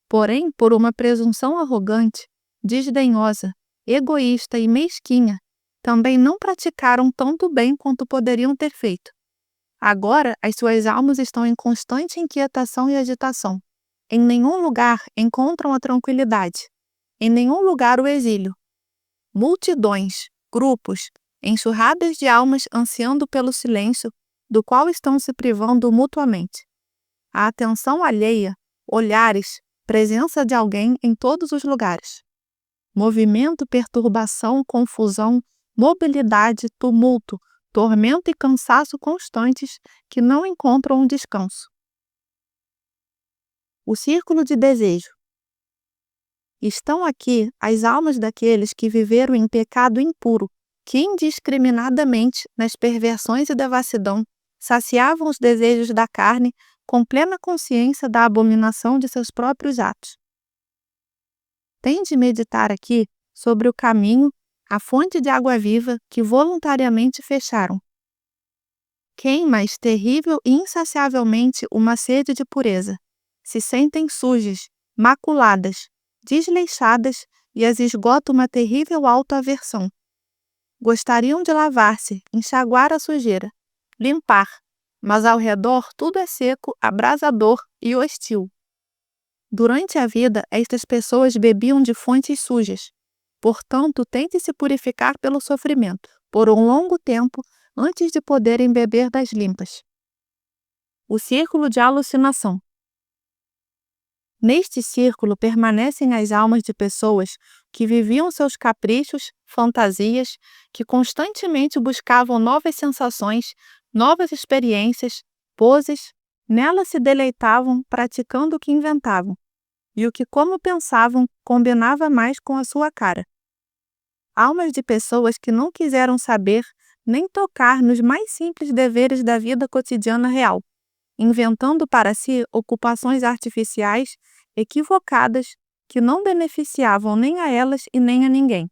Porém, por uma presunção arrogante, desdenhosa, egoísta e mesquinha, também não praticaram tanto bem quanto poderiam ter feito. Agora, as suas almas estão em constante inquietação e agitação. Em nenhum lugar encontram a tranquilidade. Em nenhum lugar o exílio. Multidões, grupos, enxurradas de almas ansiando pelo silêncio, do qual estão se privando mutuamente. A atenção alheia, olhares, presença de alguém em todos os lugares. Movimento, perturbação, confusão, mobilidade, tumulto, tormento e cansaço constantes que não encontram um descanso. O círculo de desejo. Estão aqui as almas daqueles que viveram em pecado impuro, que indiscriminadamente, nas perversões e devassidão, saciavam os desejos da carne com plena consciência da abominação de seus próprios atos. Tem de meditar aqui sobre o caminho, a fonte de água viva que voluntariamente fecharam. Quem mais terrível e insaciavelmente uma sede de pureza, se sentem sujas, maculadas, desleixadas e as esgota uma terrível autoaversão. Gostariam de lavar-se, enxaguar a sujeira, limpar, mas ao redor tudo é seco, abrasador e hostil. Durante a vida, estas pessoas bebiam de fontes sujas. Portanto, tente se purificar pelo sofrimento, por um longo tempo, antes de poderem beber das limpas. O círculo de alucinação. Neste círculo permanecem as almas de pessoas que viviam seus caprichos, fantasias, que constantemente buscavam novas sensações, novas experiências, poses, nelas se deleitavam praticando o que inventavam, e o que, como pensavam, combinava mais com a sua cara. Almas de pessoas que não quiseram saber nem tocar nos mais simples deveres da vida cotidiana real, inventando para si ocupações artificiais, equivocadas, que não beneficiavam nem a elas e nem a ninguém.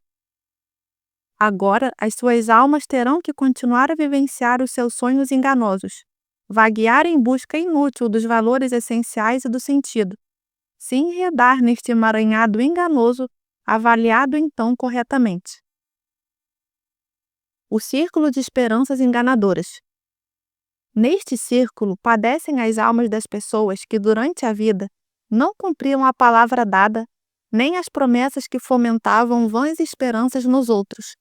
Agora, as suas almas terão que continuar a vivenciar os seus sonhos enganosos, vaguear em busca inútil dos valores essenciais e do sentido, se enredar neste emaranhado enganoso, avaliado então corretamente. O círculo de esperanças enganadoras. Neste círculo padecem as almas das pessoas que, durante a vida, não cumpriam a palavra dada, nem as promessas que fomentavam vãs esperanças nos outros,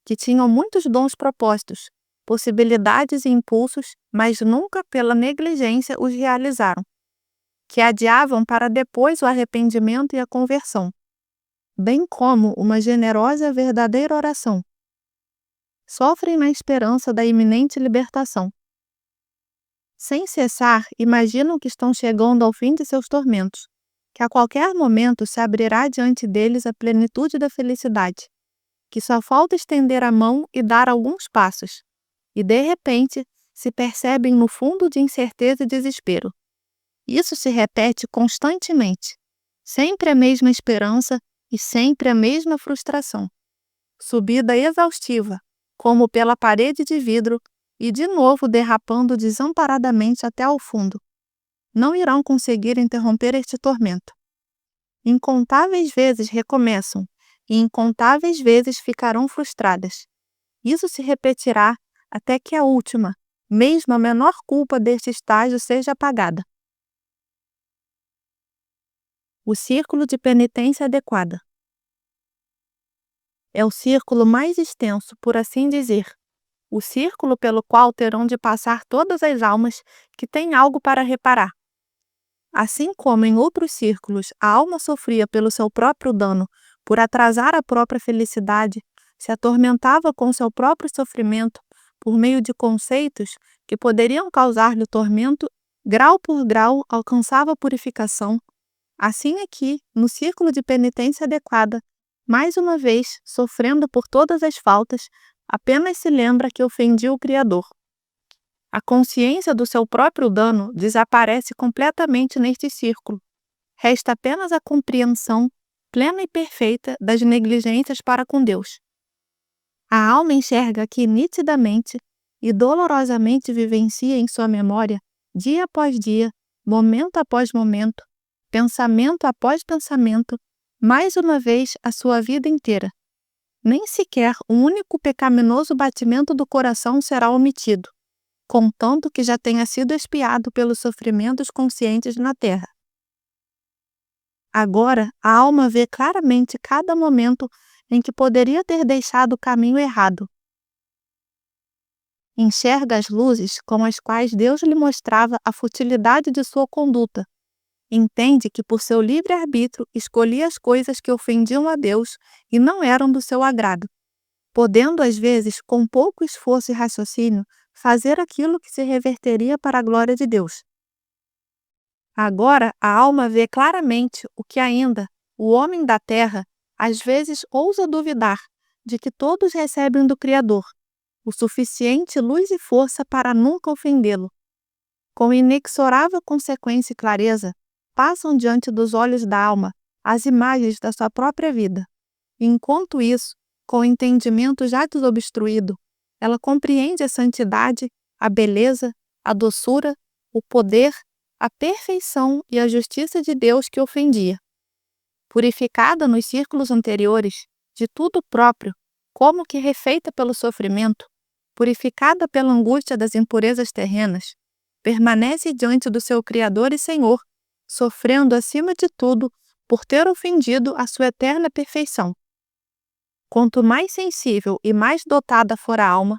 que tinham muitos dons propostos, possibilidades e impulsos, mas nunca pela negligência os realizaram, que adiavam para depois o arrependimento e a conversão, bem como uma generosa e verdadeira oração. Sofrem na esperança da iminente libertação. Sem cessar, imaginam que estão chegando ao fim de seus tormentos, que a qualquer momento se abrirá diante deles a plenitude da felicidade, que só falta estender a mão e dar alguns passos, e de repente se percebem no fundo de incerteza e desespero. Isso se repete constantemente, sempre a mesma esperança e sempre a mesma frustração. Subida exaustiva, como pela parede de vidro, e de novo derrapando desamparadamente até ao fundo. Não irão conseguir interromper este tormento. Incontáveis vezes recomeçam, e incontáveis vezes ficarão frustradas. Isso se repetirá até que a última, mesmo a menor culpa deste estágio seja apagada. O círculo de penitência adequada. É o círculo mais extenso, por assim dizer, o círculo pelo qual terão de passar todas as almas que têm algo para reparar. Assim como em outros círculos a alma sofria pelo seu próprio dano, por atrasar a própria felicidade, se atormentava com seu próprio sofrimento por meio de conceitos que poderiam causar-lhe tormento, grau por grau alcançava a purificação. Assim aqui, no círculo de penitência adequada, mais uma vez, sofrendo por todas as faltas, apenas se lembra que ofendia o Criador. A consciência do seu próprio dano desaparece completamente neste círculo. Resta apenas a compreensão plena e perfeita das negligências para com Deus. A alma enxerga aqui nitidamente e dolorosamente vivencia em sua memória, dia após dia, momento após momento, pensamento após pensamento, mais uma vez a sua vida inteira. Nem sequer um único pecaminoso batimento do coração será omitido, contanto que já tenha sido expiado pelos sofrimentos conscientes na terra. Agora, a alma vê claramente cada momento em que poderia ter deixado o caminho errado. Enxerga as luzes com as quais Deus lhe mostrava a futilidade de sua conduta. Entende que por seu livre-arbítrio escolhia as coisas que ofendiam a Deus e não eram do seu agrado, podendo às vezes, com pouco esforço e raciocínio, fazer aquilo que se reverteria para a glória de Deus. Agora a alma vê claramente o que ainda o homem da terra às vezes ousa duvidar de que todos recebem do Criador, o suficiente luz e força para nunca ofendê-lo. Com inexorável consequência e clareza, passam diante dos olhos da alma as imagens da sua própria vida. Enquanto isso, com o entendimento já desobstruído, ela compreende a santidade, a beleza, a doçura, o poder, a perfeição e a justiça de Deus que ofendia. Purificada nos círculos anteriores, de tudo próprio, como que refeita pelo sofrimento, purificada pela angústia das impurezas terrenas, permanece diante do seu Criador e Senhor, sofrendo acima de tudo por ter ofendido a sua eterna perfeição. Quanto mais sensível e mais dotada for a alma,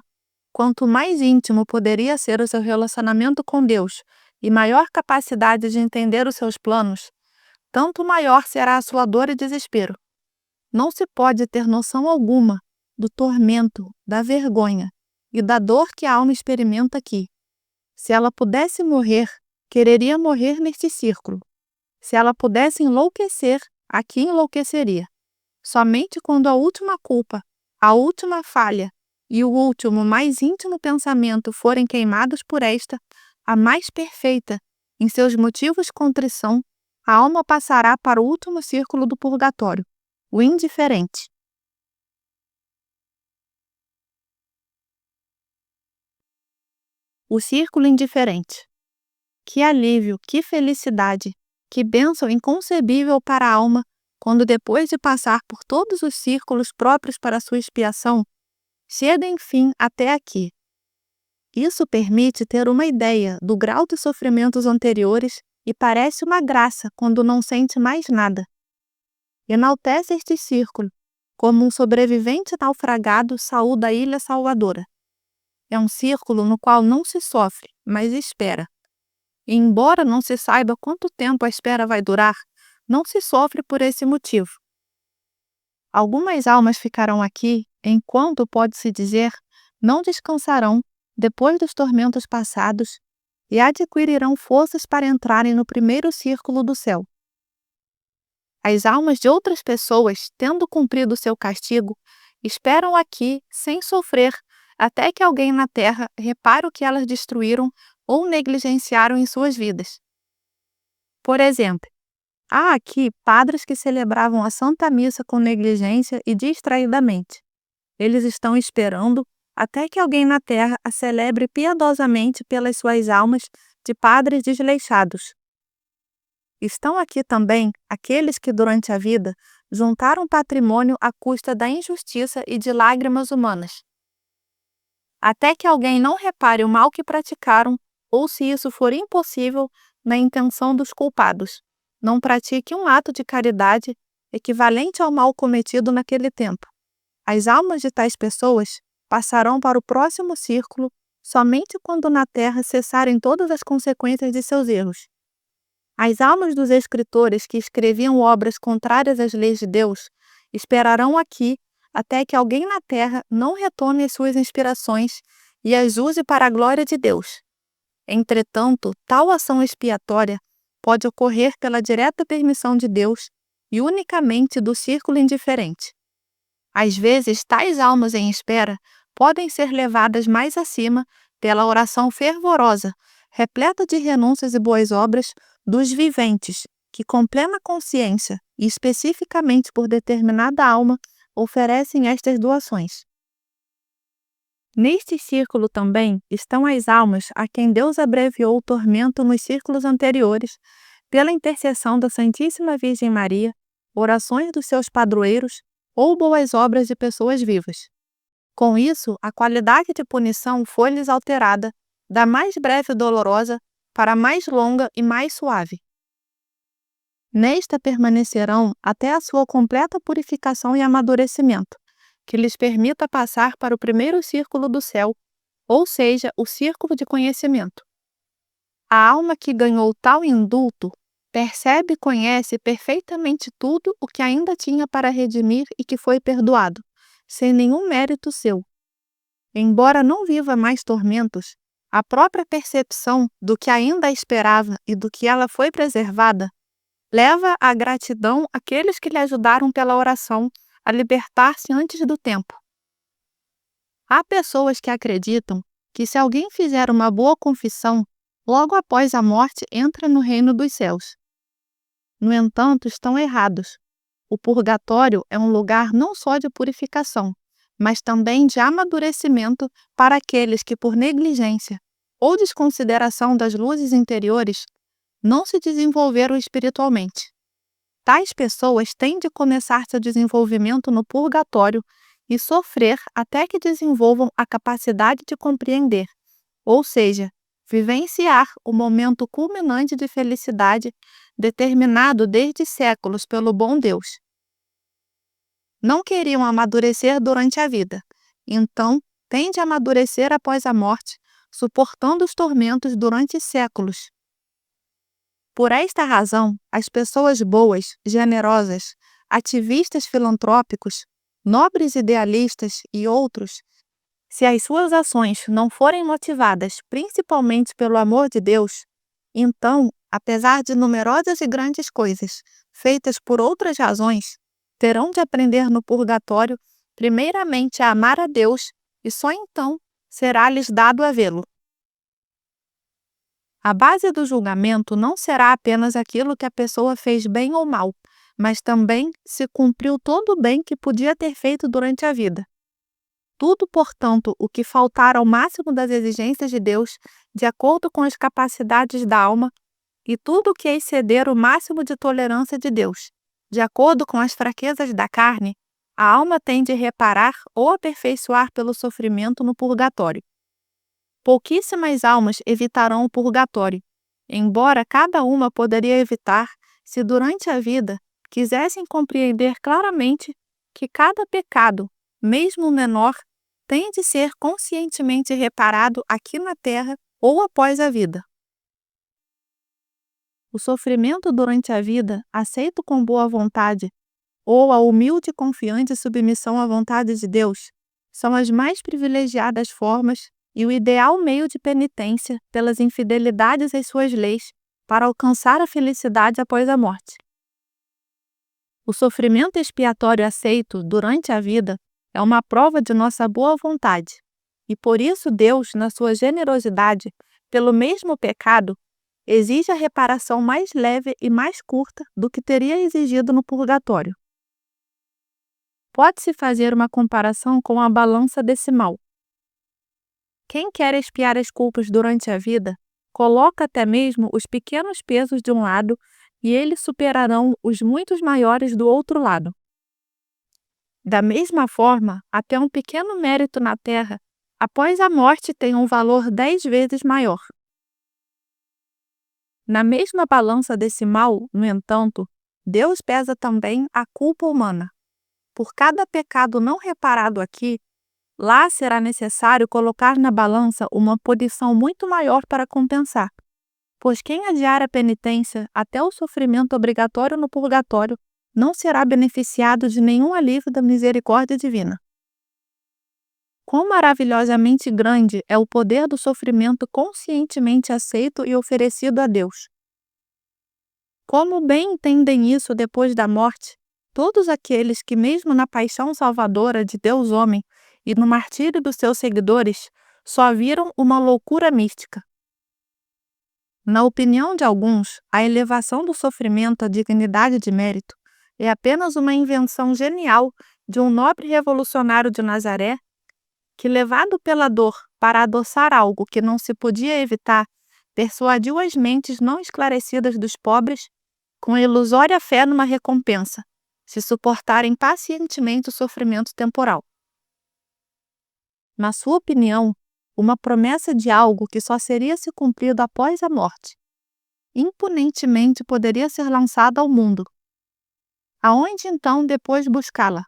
quanto mais íntimo poderia ser o seu relacionamento com Deus e maior capacidade de entender os seus planos, tanto maior será a sua dor e desespero. Não se pode ter noção alguma do tormento, da vergonha e da dor que a alma experimenta aqui. Se ela pudesse morrer, quereria morrer neste círculo. Se ela pudesse enlouquecer, aqui enlouqueceria. Somente quando a última culpa, a última falha e o último mais íntimo pensamento forem queimados por esta, a mais perfeita, em seus motivos de contrição, a alma passará para o último círculo do purgatório, o indiferente. O círculo indiferente. Que alívio, que felicidade, que bênção inconcebível para a alma, quando depois de passar por todos os círculos próprios para sua expiação, chega enfim até aqui. Isso permite ter uma ideia do grau dos sofrimentos anteriores e parece uma graça quando não sente mais nada. Enaltece este círculo, como um sobrevivente naufragado saúda a ilha salvadora. É um círculo no qual não se sofre, mas espera. E embora não se saiba quanto tempo a espera vai durar, não se sofre por esse motivo. Algumas almas ficarão aqui, enquanto, pode-se dizer, não descansarão depois dos tormentos passados e adquirirão forças para entrarem no primeiro círculo do céu. As almas de outras pessoas, tendo cumprido seu castigo, esperam aqui sem sofrer até que alguém na terra repare o que elas destruíram ou negligenciaram em suas vidas. Por exemplo, há aqui padres que celebravam a Santa Missa com negligência e distraidamente. Eles estão esperando até que alguém na terra a celebre piedosamente pelas suas almas de padres desleixados. Estão aqui também aqueles que durante a vida juntaram patrimônio à custa da injustiça e de lágrimas humanas. Até que alguém não repare o mal que praticaram, ou se isso for impossível, na intenção dos culpados, não pratique um ato de caridade equivalente ao mal cometido naquele tempo. As almas de tais pessoas passarão para o próximo círculo somente quando na terra cessarem todas as consequências de seus erros. As almas dos escritores que escreviam obras contrárias às leis de Deus esperarão aqui até que alguém na terra não retome as suas inspirações e as use para a glória de Deus. Entretanto, tal ação expiatória pode ocorrer pela direta permissão de Deus e unicamente do círculo indiferente. Às vezes, tais almas em espera podem ser levadas mais acima pela oração fervorosa, repleta de renúncias e boas obras dos viventes, que com plena consciência e especificamente por determinada alma oferecem estas doações. Neste círculo também estão as almas a quem Deus abreviou o tormento nos círculos anteriores, pela intercessão da Santíssima Virgem Maria, orações dos seus padroeiros ou boas obras de pessoas vivas. Com isso, a qualidade de punição foi-lhes alterada, da mais breve e dolorosa para a mais longa e mais suave. Nesta permanecerão até a sua completa purificação e amadurecimento, que lhes permita passar para o primeiro círculo do céu, ou seja, o círculo de conhecimento. A alma que ganhou tal indulto percebe e conhece perfeitamente tudo o que ainda tinha para redimir e que foi perdoado, sem nenhum mérito seu. Embora não viva mais tormentos, a própria percepção do que ainda a esperava e do que ela foi preservada leva à gratidão aqueles que lhe ajudaram pela oração a libertar-se antes do tempo. Há pessoas que acreditam que se alguém fizer uma boa confissão, logo após a morte entra no reino dos céus. No entanto, estão errados. O purgatório é um lugar não só de purificação, mas também de amadurecimento para aqueles que, por negligência ou desconsideração das luzes interiores, não se desenvolveram espiritualmente. Tais pessoas têm de começar seu desenvolvimento no purgatório e sofrer até que desenvolvam a capacidade de compreender, ou seja, vivenciar o momento culminante de felicidade determinado desde séculos pelo bom Deus. Não queriam amadurecer durante a vida, então têm de amadurecer após a morte, suportando os tormentos durante séculos. Por esta razão, as pessoas boas, generosas, ativistas filantrópicos, nobres idealistas e outros, se as suas ações não forem motivadas principalmente pelo amor de Deus, então, apesar de numerosas e grandes coisas feitas por outras razões, terão de aprender no purgatório primeiramente a amar a Deus e só então será-lhes dado a vê-lo. A base do julgamento não será apenas aquilo que a pessoa fez bem ou mal, mas também se cumpriu todo o bem que podia ter feito durante a vida. Tudo, portanto, o que faltar ao máximo das exigências de Deus, de acordo com as capacidades da alma, e tudo o que exceder o máximo de tolerância de Deus, de acordo com as fraquezas da carne, a alma tem de reparar ou aperfeiçoar pelo sofrimento no purgatório. Pouquíssimas almas evitarão o purgatório, embora cada uma poderia evitar se durante a vida quisessem compreender claramente que cada pecado, mesmo o menor, tem de ser conscientemente reparado aqui na terra ou após a vida. O sofrimento durante a vida, aceito com boa vontade, ou a humilde e confiante submissão à vontade de Deus, são as mais privilegiadas formas e o ideal meio de penitência pelas infidelidades às suas leis para alcançar a felicidade após a morte. O sofrimento expiatório aceito durante a vida é uma prova de nossa boa vontade, e por isso Deus, na sua generosidade, pelo mesmo pecado, exige a reparação mais leve e mais curta do que teria exigido no purgatório. Pode-se fazer uma comparação com a balança decimal. Quem quer expiar as culpas durante a vida, coloca até mesmo os pequenos pesos de um lado e eles superarão os muitos maiores do outro lado. Da mesma forma, até um pequeno mérito na terra, após a morte, tem um valor 10 vezes maior. Na mesma balança decimal, no entanto, Deus pesa também a culpa humana. Por cada pecado não reparado aqui, lá será necessário colocar na balança uma punição muito maior para compensar. Pois quem adiar a penitência até o sofrimento obrigatório no purgatório não será beneficiado de nenhum alívio da misericórdia divina. Quão maravilhosamente grande é o poder do sofrimento conscientemente aceito e oferecido a Deus. Como bem entendem isso depois da morte, todos aqueles que, mesmo na paixão salvadora de Deus homem e no martírio dos seus seguidores, só viram uma loucura mística. Na opinião de alguns, a elevação do sofrimento à dignidade de mérito é apenas uma invenção genial de um nobre revolucionário de Nazaré que, levado pela dor para adoçar algo que não se podia evitar, persuadiu as mentes não esclarecidas dos pobres com a ilusória fé numa recompensa, se suportarem pacientemente o sofrimento temporal. Na sua opinião, uma promessa de algo que só seria se cumprido após a morte, imponentemente poderia ser lançada ao mundo. Aonde então depois buscá-la?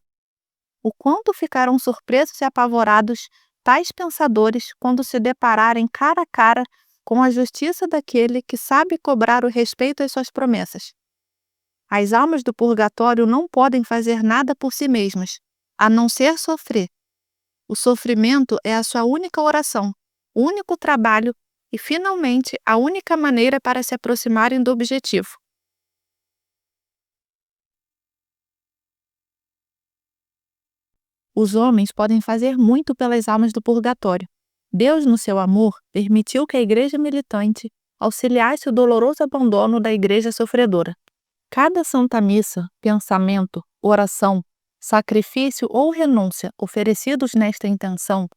O quanto ficarão surpresos e apavorados tais pensadores quando se depararem cara a cara com a justiça daquele que sabe cobrar o respeito às suas promessas. As almas do purgatório não podem fazer nada por si mesmas, a não ser sofrer. O sofrimento é a sua única oração, o único trabalho e, finalmente, a única maneira para se aproximarem do objetivo. Os homens podem fazer muito pelas almas do purgatório. Deus, no seu amor, permitiu que a igreja militante auxiliasse o doloroso abandono da igreja sofredora. Cada santa missa, pensamento, oração, sacrifício ou renúncia oferecidos nesta intenção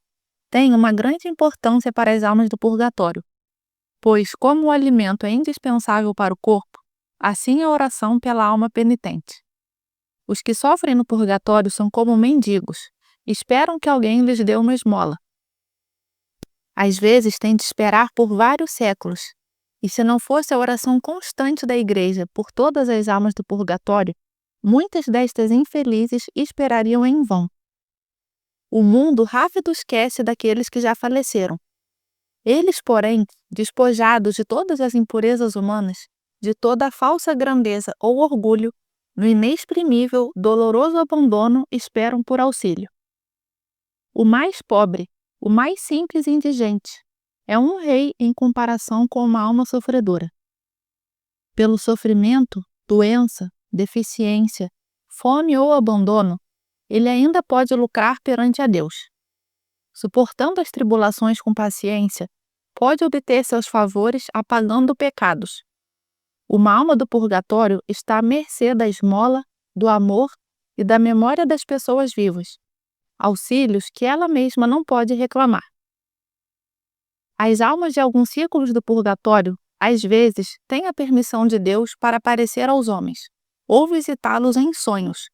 tem uma grande importância para as almas do purgatório, pois, como o alimento é indispensável para o corpo, assim a oração pela alma penitente. Os que sofrem no purgatório são como mendigos, esperam que alguém lhes dê uma esmola. Às vezes têm de esperar por vários séculos, e se não fosse a oração constante da Igreja por todas as almas do purgatório, muitas destas infelizes esperariam em vão. O mundo rápido esquece daqueles que já faleceram. Eles, porém, despojados de todas as impurezas humanas, de toda a falsa grandeza ou orgulho, no inexprimível, doloroso abandono, esperam por auxílio. O mais pobre, o mais simples e indigente, é um rei em comparação com uma alma sofredora. Pelo sofrimento, doença, deficiência, fome ou abandono, ele ainda pode lucrar perante a Deus. Suportando as tribulações com paciência, pode obter seus favores apagando pecados. Uma alma do purgatório está à mercê da esmola, do amor e da memória das pessoas vivas, auxílios que ela mesma não pode reclamar. As almas de alguns círculos do purgatório, às vezes, têm a permissão de Deus para aparecer aos homens, ou visitá-los em sonhos.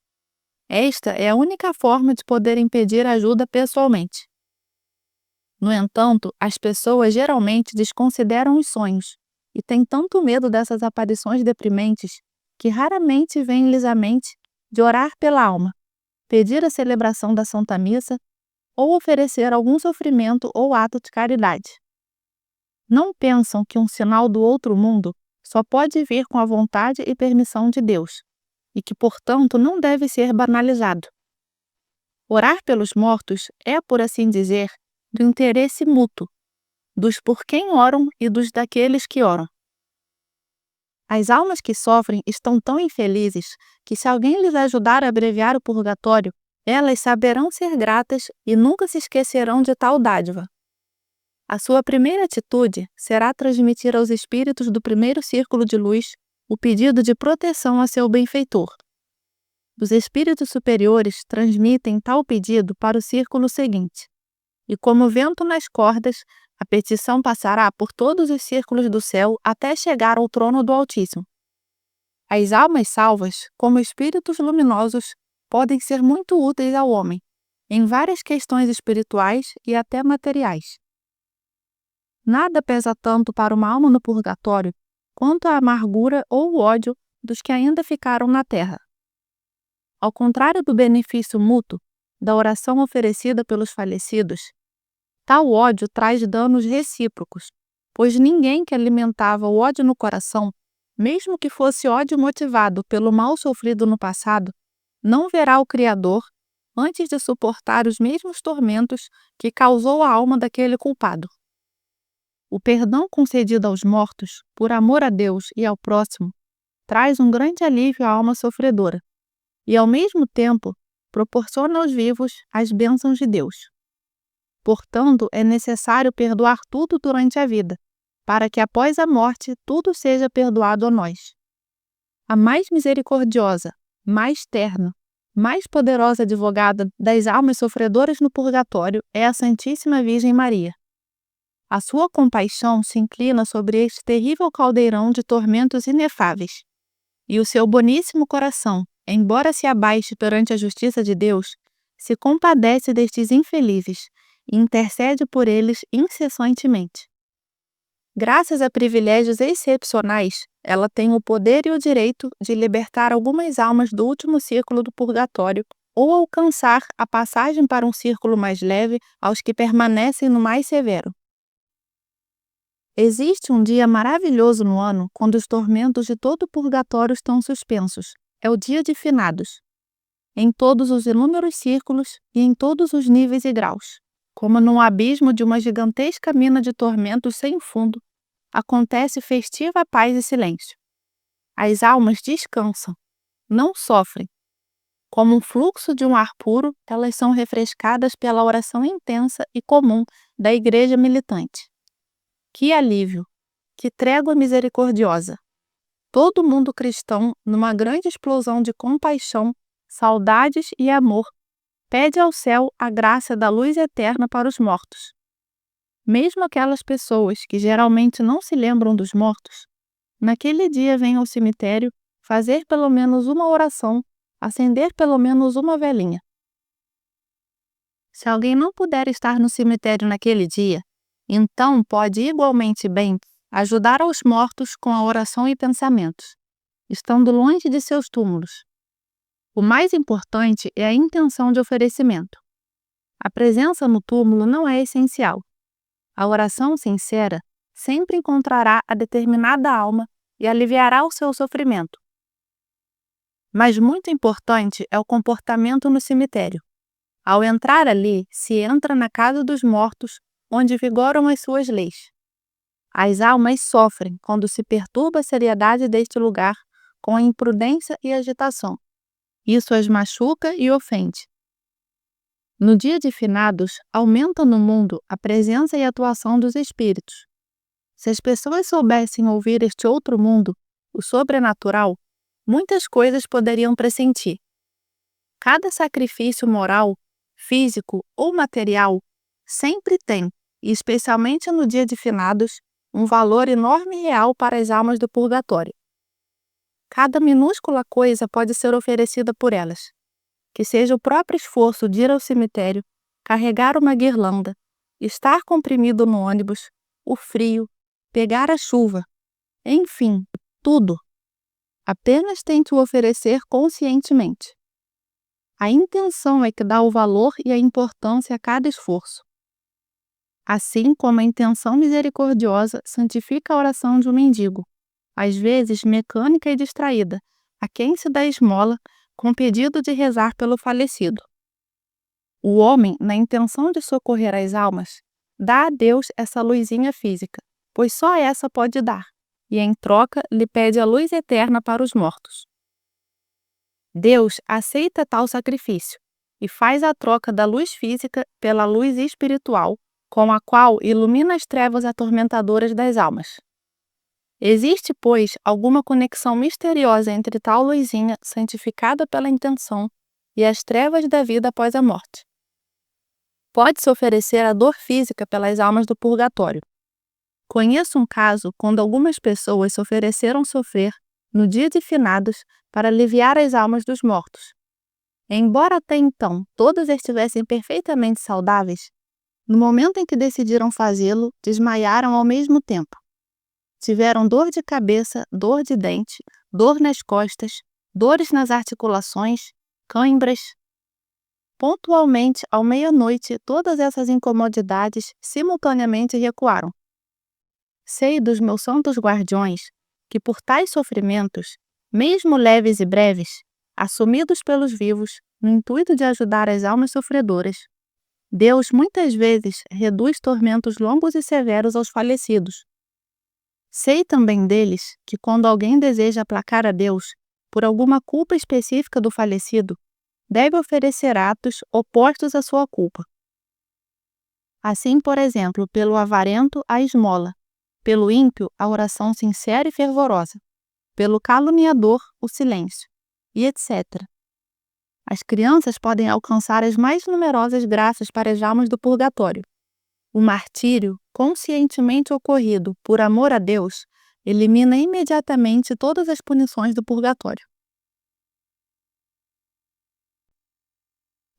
Esta é a única forma de poderem pedir ajuda pessoalmente. No entanto, as pessoas geralmente desconsideram os sonhos e têm tanto medo dessas aparições deprimentes que raramente vem-lhes à mente de orar pela alma, pedir a celebração da Santa Missa ou oferecer algum sofrimento ou ato de caridade. Não pensam que um sinal do outro mundo só pode vir com a vontade e permissão de Deus, e que, portanto, não deve ser banalizado. Orar pelos mortos é, por assim dizer, do interesse mútuo, dos por quem oram e dos daqueles que oram. As almas que sofrem estão tão infelizes que, se alguém lhes ajudar a abreviar o purgatório, elas saberão ser gratas e nunca se esquecerão de tal dádiva. A sua primeira atitude será transmitir aos espíritos do primeiro círculo de luz o pedido de proteção a seu benfeitor. Os espíritos superiores transmitem tal pedido para o círculo seguinte, e como vento nas cordas, a petição passará por todos os círculos do céu até chegar ao trono do Altíssimo. As almas salvas, como espíritos luminosos, podem ser muito úteis ao homem, em várias questões espirituais e até materiais. Nada pesa tanto para uma alma no purgatório quanto a amargura ou o ódio dos que ainda ficaram na terra. Ao contrário do benefício mútuo da oração oferecida pelos falecidos, tal ódio traz danos recíprocos, pois ninguém que alimentava o ódio no coração, mesmo que fosse ódio motivado pelo mal sofrido no passado, não verá o Criador antes de suportar os mesmos tormentos que causou a alma daquele culpado. O perdão concedido aos mortos, por amor a Deus e ao próximo, traz um grande alívio à alma sofredora e, ao mesmo tempo, proporciona aos vivos as bênçãos de Deus. Portanto, é necessário perdoar tudo durante a vida, para que após a morte tudo seja perdoado a nós. A mais misericordiosa, mais terna, mais poderosa advogada das almas sofredoras no purgatório é a Santíssima Virgem Maria. A sua compaixão se inclina sobre este terrível caldeirão de tormentos inefáveis, e o seu boníssimo coração, embora se abaixe perante a justiça de Deus, se compadece destes infelizes e intercede por eles incessantemente. Graças a privilégios excepcionais, ela tem o poder e o direito de libertar algumas almas do último círculo do purgatório ou alcançar a passagem para um círculo mais leve aos que permanecem no mais severo. Existe um dia maravilhoso no ano quando os tormentos de todo o purgatório estão suspensos. É o dia de finados. Em todos os inúmeros círculos e em todos os níveis e graus, como num abismo de uma gigantesca mina de tormentos sem fundo, acontece festiva paz e silêncio. As almas descansam, não sofrem. Como um fluxo de um ar puro, elas são refrescadas pela oração intensa e comum da Igreja militante. Que alívio! Que trégua misericordiosa! Todo mundo cristão, numa grande explosão de compaixão, saudades e amor, pede ao céu a graça da luz eterna para os mortos. Mesmo aquelas pessoas que geralmente não se lembram dos mortos, naquele dia vêm ao cemitério fazer pelo menos uma oração, acender pelo menos uma velinha. Se alguém não puder estar no cemitério naquele dia, então pode igualmente bem ajudar aos mortos com a oração e pensamentos, estando longe de seus túmulos. O mais importante é a intenção de oferecimento. A presença no túmulo não é essencial. A oração sincera sempre encontrará a determinada alma e aliviará o seu sofrimento. Mas muito importante é o comportamento no cemitério. Ao entrar ali, se entra na casa dos mortos, onde vigoram as suas leis. As almas sofrem quando se perturba a seriedade deste lugar com a imprudência e agitação. Isso as machuca e ofende. No dia de finados, aumenta no mundo a presença e atuação dos espíritos. Se as pessoas soubessem ouvir este outro mundo, o sobrenatural, muitas coisas poderiam pressentir. Cada sacrifício moral, físico ou material sempre tem, e especialmente no dia de finados, um valor enorme e real para as almas do purgatório. Cada minúscula coisa pode ser oferecida por elas, que seja o próprio esforço de ir ao cemitério, carregar uma guirlanda, estar comprimido no ônibus, o frio, pegar a chuva, enfim, tudo. Apenas tente o oferecer conscientemente. A intenção é que dá o valor e a importância a cada esforço. Assim como a intenção misericordiosa santifica a oração de um mendigo, às vezes mecânica e distraída, a quem se dá esmola com pedido de rezar pelo falecido. O homem, na intenção de socorrer as almas, dá a Deus essa luzinha física, pois só essa pode dar, e em troca lhe pede a luz eterna para os mortos. Deus aceita tal sacrifício e faz a troca da luz física pela luz espiritual, com a qual ilumina as trevas atormentadoras das almas. Existe, pois, alguma conexão misteriosa entre tal luzinha santificada pela intenção e as trevas da vida após a morte. Pode-se oferecer a dor física pelas almas do purgatório. Conheço um caso quando algumas pessoas se ofereceram sofrer no dia de finados para aliviar as almas dos mortos. Embora até então todos estivessem perfeitamente saudáveis, no momento em que decidiram fazê-lo, desmaiaram ao mesmo tempo. Tiveram dor de cabeça, dor de dente, dor nas costas, dores nas articulações, cãibras. Pontualmente, ao meia-noite, todas essas incomodidades simultaneamente recuaram. Sei dos meus santos guardiões que por tais sofrimentos, mesmo leves e breves, assumidos pelos vivos, no intuito de ajudar as almas sofredoras, Deus muitas vezes reduz tormentos longos e severos aos falecidos. Sei também deles que quando alguém deseja aplacar a Deus por alguma culpa específica do falecido, deve oferecer atos opostos à sua culpa. Assim, por exemplo, pelo avarento, a esmola, pelo ímpio, a oração sincera e fervorosa, pelo caluniador, o silêncio, e etc. As crianças podem alcançar as mais numerosas graças para as almas do purgatório. O martírio, conscientemente ocorrido por amor a Deus, elimina imediatamente todas as punições do purgatório.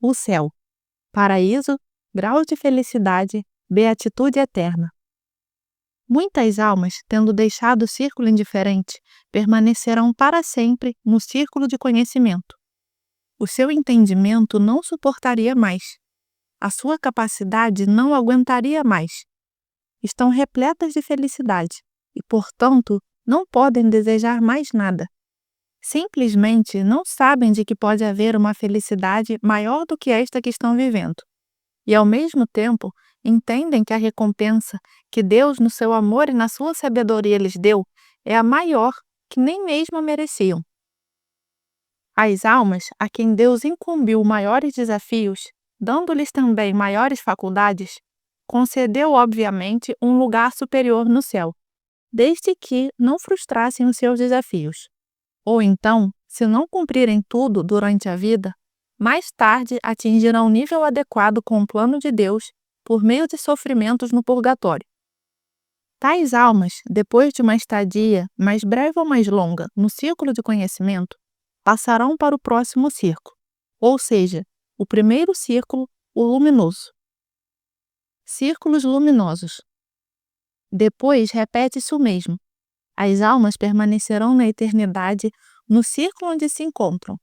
O céu. Paraíso, grau de felicidade, beatitude eterna. Muitas almas, tendo deixado o círculo indiferente, permanecerão para sempre no círculo de conhecimento. O seu entendimento não suportaria mais. A sua capacidade não aguentaria mais. Estão repletas de felicidade e, portanto, não podem desejar mais nada. Simplesmente não sabem de que pode haver uma felicidade maior do que esta que estão vivendo. E, ao mesmo tempo, entendem que a recompensa que Deus, no seu amor e na sua sabedoria, lhes deu é a maior que nem mesmo mereciam. As almas a quem Deus incumbiu maiores desafios, dando-lhes também maiores faculdades, concedeu, obviamente, um lugar superior no céu, desde que não frustrassem os seus desafios. Ou então, se não cumprirem tudo durante a vida, mais tarde atingirão um nível adequado com o plano de Deus por meio de sofrimentos no purgatório. Tais almas, depois de uma estadia, mais breve ou mais longa, no círculo de conhecimento, passarão para o próximo círculo, ou seja, o primeiro círculo, o luminoso. Círculos luminosos. Depois repete-se o mesmo. As almas permanecerão na eternidade no círculo onde se encontram,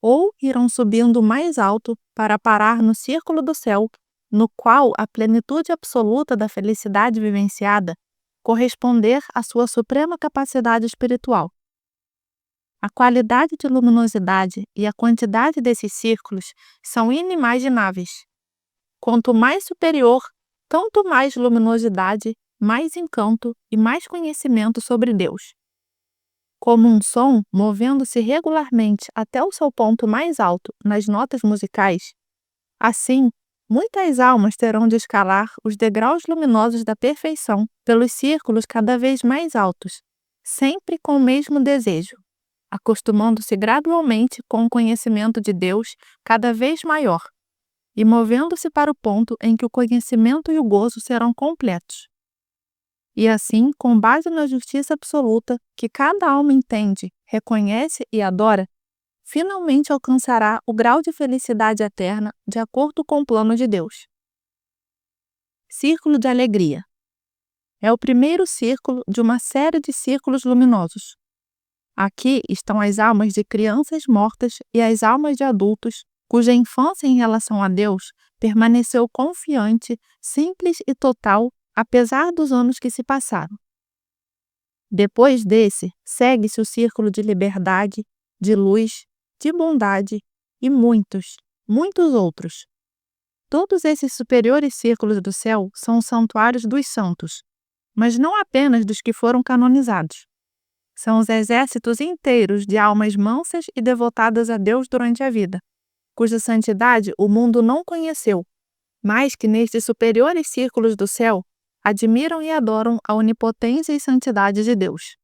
ou irão subindo mais alto para parar no círculo do céu, no qual a plenitude absoluta da felicidade vivenciada corresponder à sua suprema capacidade espiritual. A qualidade de luminosidade e a quantidade desses círculos são inimagináveis. Quanto mais superior, tanto mais luminosidade, mais encanto e mais conhecimento sobre Deus. Como um som movendo-se regularmente até o seu ponto mais alto nas notas musicais, assim, muitas almas terão de escalar os degraus luminosos da perfeição pelos círculos cada vez mais altos, sempre com o mesmo desejo, acostumando-se gradualmente com o conhecimento de Deus cada vez maior e movendo-se para o ponto em que o conhecimento e o gozo serão completos. E assim, com base na justiça absoluta que cada alma entende, reconhece e adora, finalmente alcançará o grau de felicidade eterna de acordo com o plano de Deus. Círculo de alegria. É o primeiro círculo de uma série de círculos luminosos. Aqui estão as almas de crianças mortas e as almas de adultos cuja infância em relação a Deus permaneceu confiante, simples e total, apesar dos anos que se passaram. Depois desse, segue-se o círculo de liberdade, de luz, de bondade e muitos, muitos outros. Todos esses superiores círculos do céu são os santuários dos santos, mas não apenas dos que foram canonizados. São os exércitos inteiros de almas mansas e devotadas a Deus durante a vida, cuja santidade o mundo não conheceu, mas que nestes superiores círculos do céu admiram e adoram a onipotência e santidade de Deus.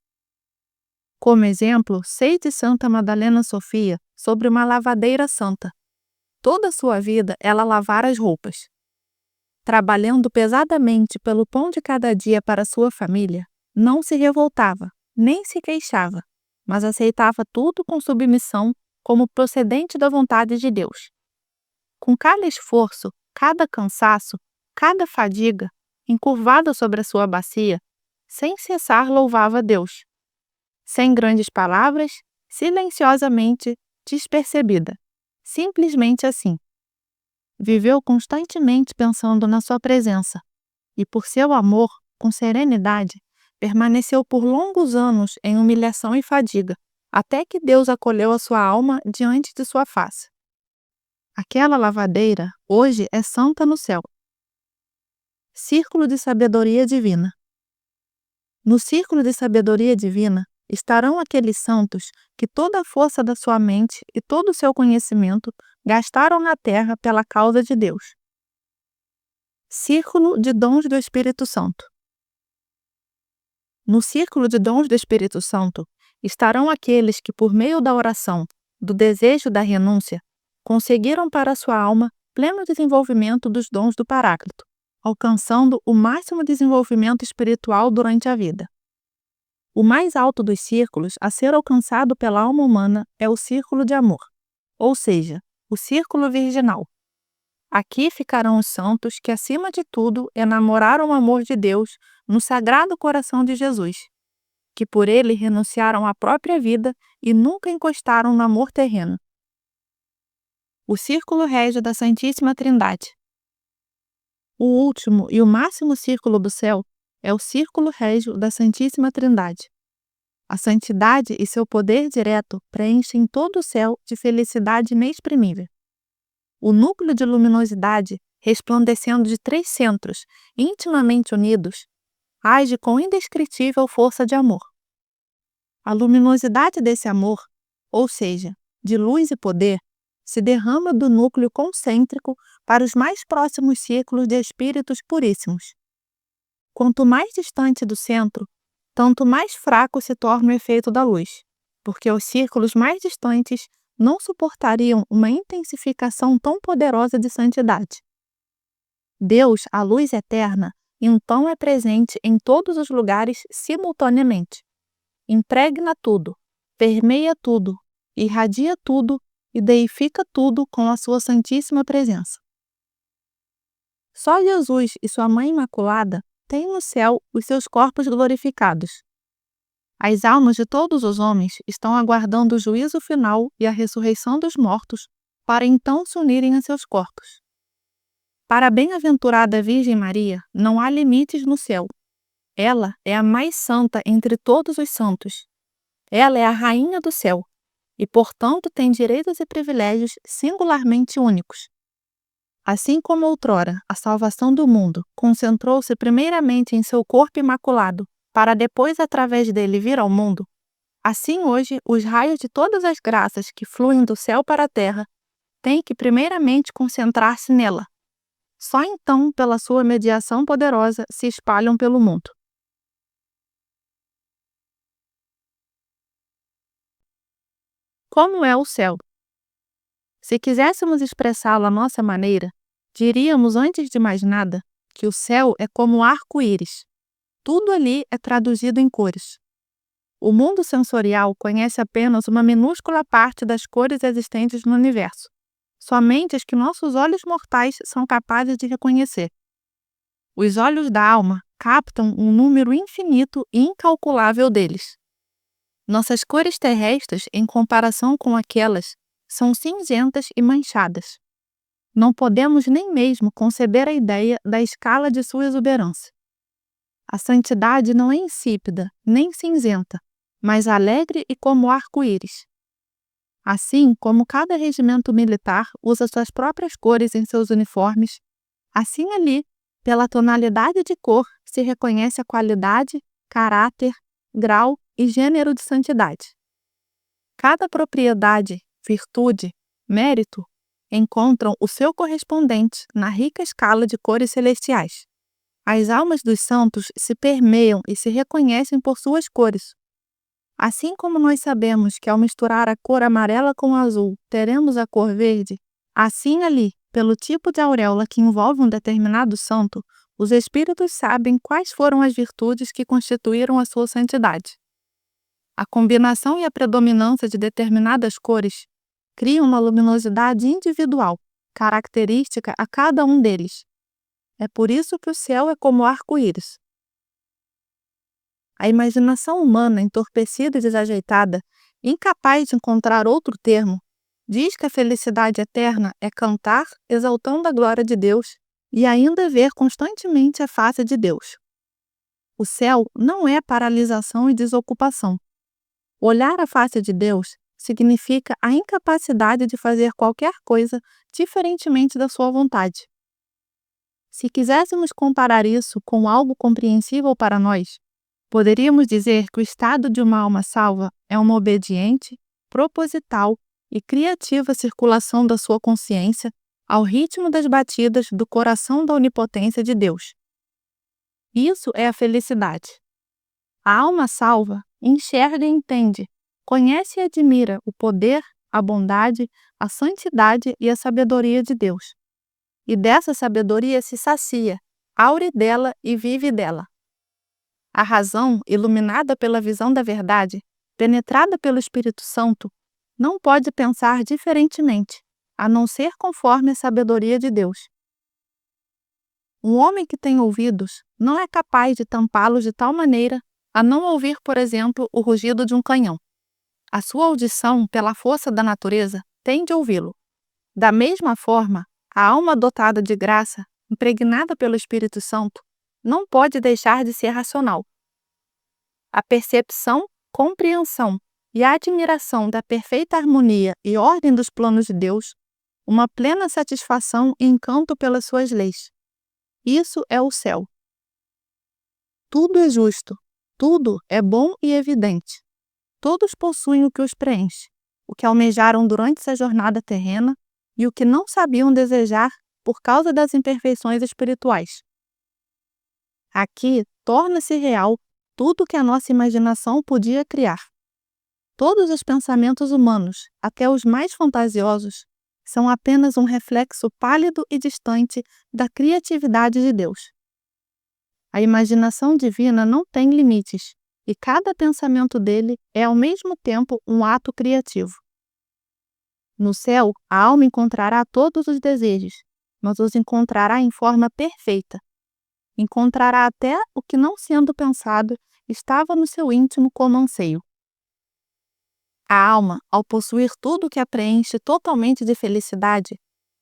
Como exemplo, sei de Santa Madalena Sofia sobre uma lavadeira santa. Toda a sua vida ela lavara as roupas. Trabalhando pesadamente pelo pão de cada dia para sua família, não se revoltava, nem se queixava, mas aceitava tudo com submissão, como procedente da vontade de Deus. Com cada esforço, cada cansaço, cada fadiga, encurvada sobre a sua bacia, sem cessar louvava Deus. Sem grandes palavras, silenciosamente, despercebida. Simplesmente assim. Viveu constantemente pensando na sua presença, e por seu amor, com serenidade, permaneceu por longos anos em humilhação e fadiga, até que Deus acolheu a sua alma diante de sua face. Aquela lavadeira hoje é santa no céu. Círculo de sabedoria divina. No círculo de sabedoria divina estarão aqueles santos que toda a força da sua mente e todo o seu conhecimento gastaram na terra pela causa de Deus. Círculo de dons do Espírito Santo. No círculo de dons do Espírito Santo estarão aqueles que, por meio da oração, do desejo da renúncia, conseguiram para sua alma pleno desenvolvimento dos dons do Paráclito, alcançando o máximo desenvolvimento espiritual durante a vida. O mais alto dos círculos a ser alcançado pela alma humana é o círculo de amor, ou seja, o círculo virginal. Aqui ficarão os santos que, acima de tudo, enamoraram o amor de Deus no sagrado coração de Jesus, que por ele renunciaram à própria vida e nunca encostaram no amor terreno. O círculo régio da Santíssima Trindade. O último e o máximo círculo do céu é o círculo régio da Santíssima Trindade. A santidade e seu poder direto preenchem todo o céu de felicidade inexprimível. O núcleo de luminosidade, resplandecendo de 3 centros, intimamente unidos, age com indescritível força de amor. A luminosidade desse amor, ou seja, de luz e poder, se derrama do núcleo concêntrico para os mais próximos círculos de espíritos puríssimos. Quanto mais distante do centro, tanto mais fraco se torna o efeito da luz, porque os círculos mais distantes não suportariam uma intensificação tão poderosa de santidade. Deus, a luz eterna, então é presente em todos os lugares simultaneamente. Impregna tudo, permeia tudo, irradia tudo e deifica tudo com a sua santíssima presença. Só Jesus e sua Mãe Imaculada têm no céu os seus corpos glorificados. As almas de todos os homens estão aguardando o juízo final e a ressurreição dos mortos para então se unirem a seus corpos. Para a bem-aventurada Virgem Maria não há limites no céu. Ela é a mais santa entre todos os santos. Ela é a rainha do céu e, portanto, tem direitos e privilégios singularmente únicos. Assim como outrora a salvação do mundo concentrou-se primeiramente em seu corpo imaculado, para depois através dele vir ao mundo, assim hoje os raios de todas as graças que fluem do céu para a terra têm que primeiramente concentrar-se nela. Só então, pela sua mediação poderosa, se espalham pelo mundo. Como é o céu? Se quiséssemos expressá-lo à nossa maneira, diríamos antes de mais nada que o céu é como o arco-íris. Tudo ali é traduzido em cores. O mundo sensorial conhece apenas uma minúscula parte das cores existentes no universo, somente as que nossos olhos mortais são capazes de reconhecer. Os olhos da alma captam um número infinito e incalculável deles. Nossas cores terrestres, em comparação com aquelas, são cinzentas e manchadas. Não podemos nem mesmo conceber a ideia da escala de sua exuberância. A santidade não é insípida, nem cinzenta, mas alegre e como arco-íris. Assim como cada regimento militar usa suas próprias cores em seus uniformes, assim ali, pela tonalidade de cor, se reconhece a qualidade, caráter, grau e gênero de santidade. Cada propriedade, virtude, mérito encontram o seu correspondente na rica escala de cores celestiais. As almas dos santos se permeiam e se reconhecem por suas cores. Assim como nós sabemos que ao misturar a cor amarela com o azul teremos a cor verde, assim ali, pelo tipo de auréola que envolve um determinado santo, os espíritos sabem quais foram as virtudes que constituíram a sua santidade. A combinação e a predominância de determinadas cores cria uma luminosidade individual, característica a cada um deles. É por isso que o céu é como arco-íris. A imaginação humana, entorpecida e desajeitada, incapaz de encontrar outro termo, diz que a felicidade eterna é cantar exaltando a glória de Deus e ainda ver constantemente a face de Deus. O céu não é paralisação e desocupação. Olhar a face de Deus significa a incapacidade de fazer qualquer coisa diferentemente da sua vontade. Se quiséssemos comparar isso com algo compreensível para nós, poderíamos dizer que o estado de uma alma salva é uma obediente, proposital e criativa circulação da sua consciência ao ritmo das batidas do coração da onipotência de Deus. Isso é a felicidade. A alma salva enxerga e entende, conhece e admira o poder, a bondade, a santidade e a sabedoria de Deus. E dessa sabedoria se sacia, aure dela e vive dela. A razão, iluminada pela visão da verdade, penetrada pelo Espírito Santo, não pode pensar diferentemente, a não ser conforme a sabedoria de Deus. Um homem que tem ouvidos não é capaz de tampá-los de tal maneira a não ouvir, por exemplo, o rugido de um canhão. A sua audição, pela força da natureza, tem de ouvi-lo. Da mesma forma, a alma dotada de graça, impregnada pelo Espírito Santo, não pode deixar de ser racional. A percepção, compreensão e a admiração da perfeita harmonia e ordem dos planos de Deus, uma plena satisfação e encanto pelas suas leis. Isso é o céu. Tudo é justo, tudo é bom e evidente. Todos possuem o que os preenche, o que almejaram durante essa jornada terrena e o que não sabiam desejar por causa das imperfeições espirituais. Aqui torna-se real tudo que a nossa imaginação podia criar. Todos os pensamentos humanos, até os mais fantasiosos, são apenas um reflexo pálido e distante da criatividade de Deus. A imaginação divina não tem limites, e cada pensamento dele é ao mesmo tempo um ato criativo. No céu, a alma encontrará todos os desejos, mas os encontrará em forma perfeita. Encontrará até o que, não sendo pensado, estava no seu íntimo como anseio. A alma, ao possuir tudo o que a preenche totalmente de felicidade,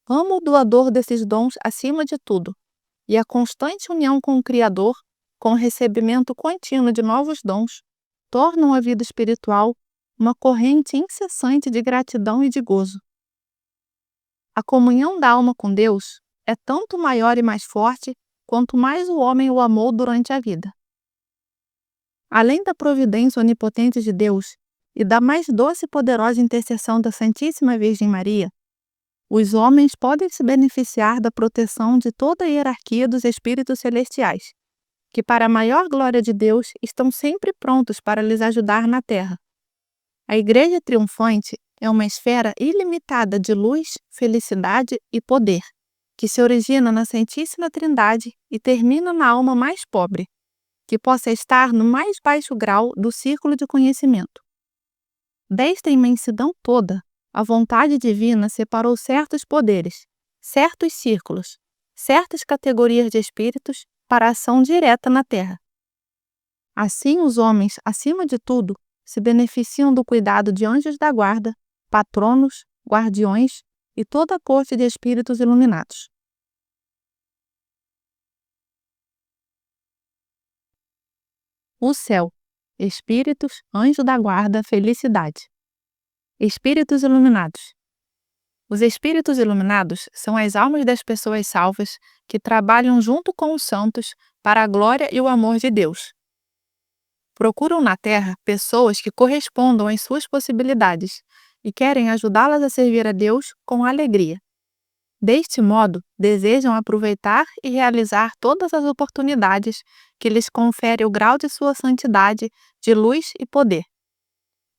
ama o doador desses dons acima de tudo, e a constante união com o Criador, com o recebimento contínuo de novos dons, tornam a vida espiritual uma corrente incessante de gratidão e de gozo. A comunhão da alma com Deus é tanto maior e mais forte quanto mais o homem o amou durante a vida. Além da providência onipotente de Deus e da mais doce e poderosa intercessão da Santíssima Virgem Maria, os homens podem se beneficiar da proteção de toda a hierarquia dos espíritos celestiais, que, para a maior glória de Deus, estão sempre prontos para lhes ajudar na terra. A Igreja triunfante é uma esfera ilimitada de luz, felicidade e poder, que se origina na Santíssima Trindade e termina na alma mais pobre, que possa estar no mais baixo grau do círculo de conhecimento. Desta imensidão toda, a vontade divina separou certos poderes, certos círculos, certas categorias de espíritos para a ação direta na Terra. Assim, os homens, acima de tudo, se beneficiam do cuidado de anjos da guarda, patronos, guardiões e toda a corte de espíritos iluminados. O céu, espíritos, anjo da guarda, felicidade. Espíritos iluminados. Os espíritos iluminados são as almas das pessoas salvas que trabalham junto com os santos para a glória e o amor de Deus. Procuram na Terra pessoas que correspondam às suas possibilidades e querem ajudá-las a servir a Deus com alegria. Deste modo, desejam aproveitar e realizar todas as oportunidades que lhes confere o grau de sua santidade, de luz e poder.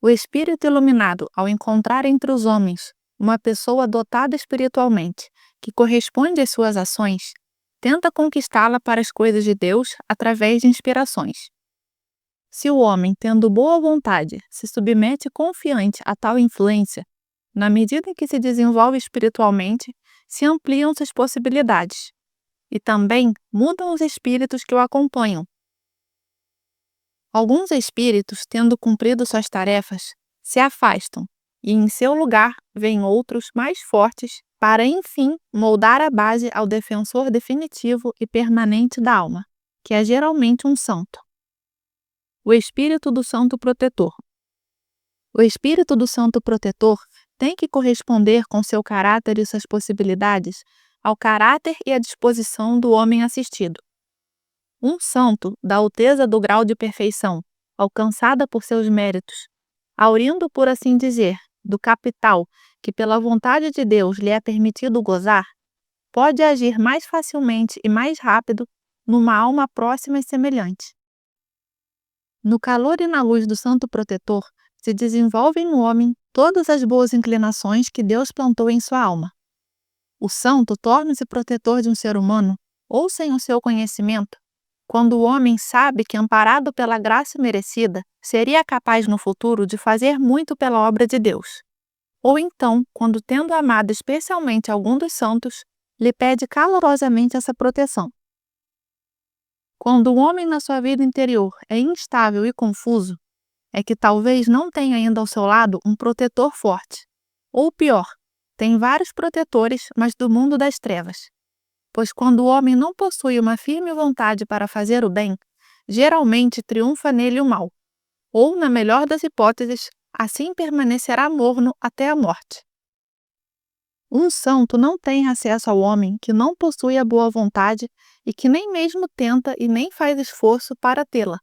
O espírito iluminado, ao encontrar entre os homens uma pessoa dotada espiritualmente, que corresponde às suas ações, tenta conquistá-la para as coisas de Deus através de inspirações. Se o homem, tendo boa vontade, se submete confiante a tal influência, Na medida em que se desenvolve espiritualmente, se ampliam suas possibilidades e também mudam os espíritos que o acompanham. Alguns espíritos, tendo cumprido suas tarefas, se afastam e, em seu lugar, vêm outros mais fortes para, enfim, moldar a base ao defensor definitivo e permanente da alma, que é geralmente um santo. O espírito do santo protetor. O espírito do santo protetor tem que corresponder com seu caráter e suas possibilidades ao caráter e à disposição do homem assistido. Um santo, da alteza do grau de perfeição, alcançada por seus méritos, aurindo, por assim dizer, do capital que pela vontade de Deus lhe é permitido gozar, pode agir mais facilmente e mais rápido numa alma próxima e semelhante. No calor e na luz do santo protetor, se desenvolvem no homem todas as boas inclinações que Deus plantou em sua alma. O santo torna-se protetor de um ser humano, ou sem o seu conhecimento, quando o homem sabe que, amparado pela graça merecida, seria capaz no futuro de fazer muito pela obra de Deus. Ou então, quando, tendo amado especialmente algum dos santos, lhe pede calorosamente essa proteção. Quando o homem na sua vida interior é instável e confuso, é que talvez não tenha ainda ao seu lado um protetor forte. Ou pior, tem vários protetores, mas do mundo das trevas. Pois quando o homem não possui uma firme vontade para fazer o bem, geralmente triunfa nele o mal. Ou, na melhor das hipóteses, assim permanecerá morno até a morte. Um santo não tem acesso ao homem que não possui a boa vontade e que nem mesmo tenta e nem faz esforço para tê-la.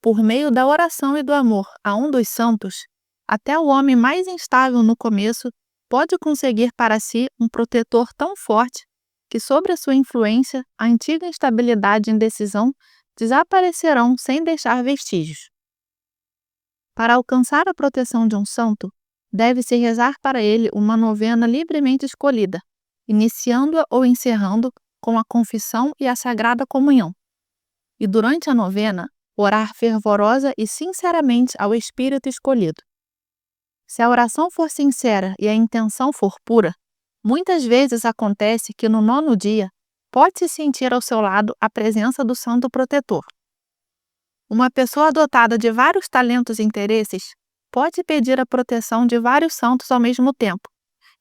Por meio da oração e do amor a um dos santos, até o homem mais instável no começo pode conseguir para si um protetor tão forte que, sobre a sua influência, a antiga instabilidade e indecisão desaparecerão sem deixar vestígios. Para alcançar a proteção de um santo, deve-se rezar para ele uma novena livremente escolhida, iniciando-a ou encerrando com a confissão e a sagrada comunhão. E durante a novena, orar fervorosa e sinceramente ao espírito escolhido. Se a oração for sincera e a intenção for pura, muitas vezes acontece que no 9º dia pode-se sentir ao seu lado a presença do santo protetor. Uma pessoa dotada de vários talentos e interesses pode pedir a proteção de vários santos ao mesmo tempo,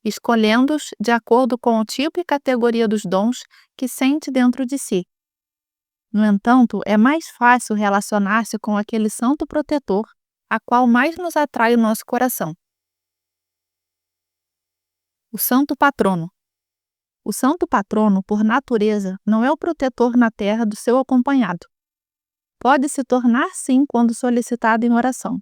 escolhendo-os de acordo com o tipo e categoria dos dons que sente dentro de si. No entanto, é mais fácil relacionar-se com aquele santo protetor, a qual mais nos atrai o nosso coração. O santo patrono. O santo patrono, por natureza, não é o protetor na terra do seu acompanhado. Pode se tornar sim quando solicitado em oração.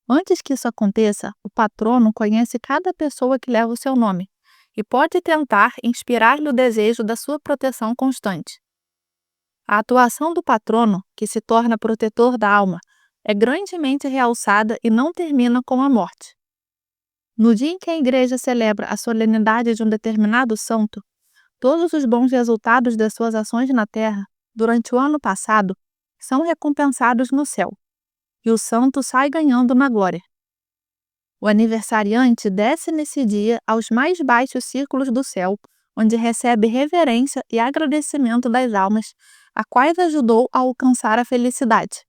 Antes que isso aconteça, o patrono conhece cada pessoa que leva o seu nome e pode tentar inspirar-lhe o desejo da sua proteção constante. A atuação do patrono, que se torna protetor da alma, é grandemente realçada e não termina com a morte. No dia em que a Igreja celebra a solenidade de um determinado santo, todos os bons resultados das suas ações na terra, durante o ano passado, são recompensados no céu, e o santo sai ganhando na glória. O aniversariante desce nesse dia aos mais baixos círculos do céu, onde recebe reverência e agradecimento das almas, a quais ajudou a alcançar a felicidade.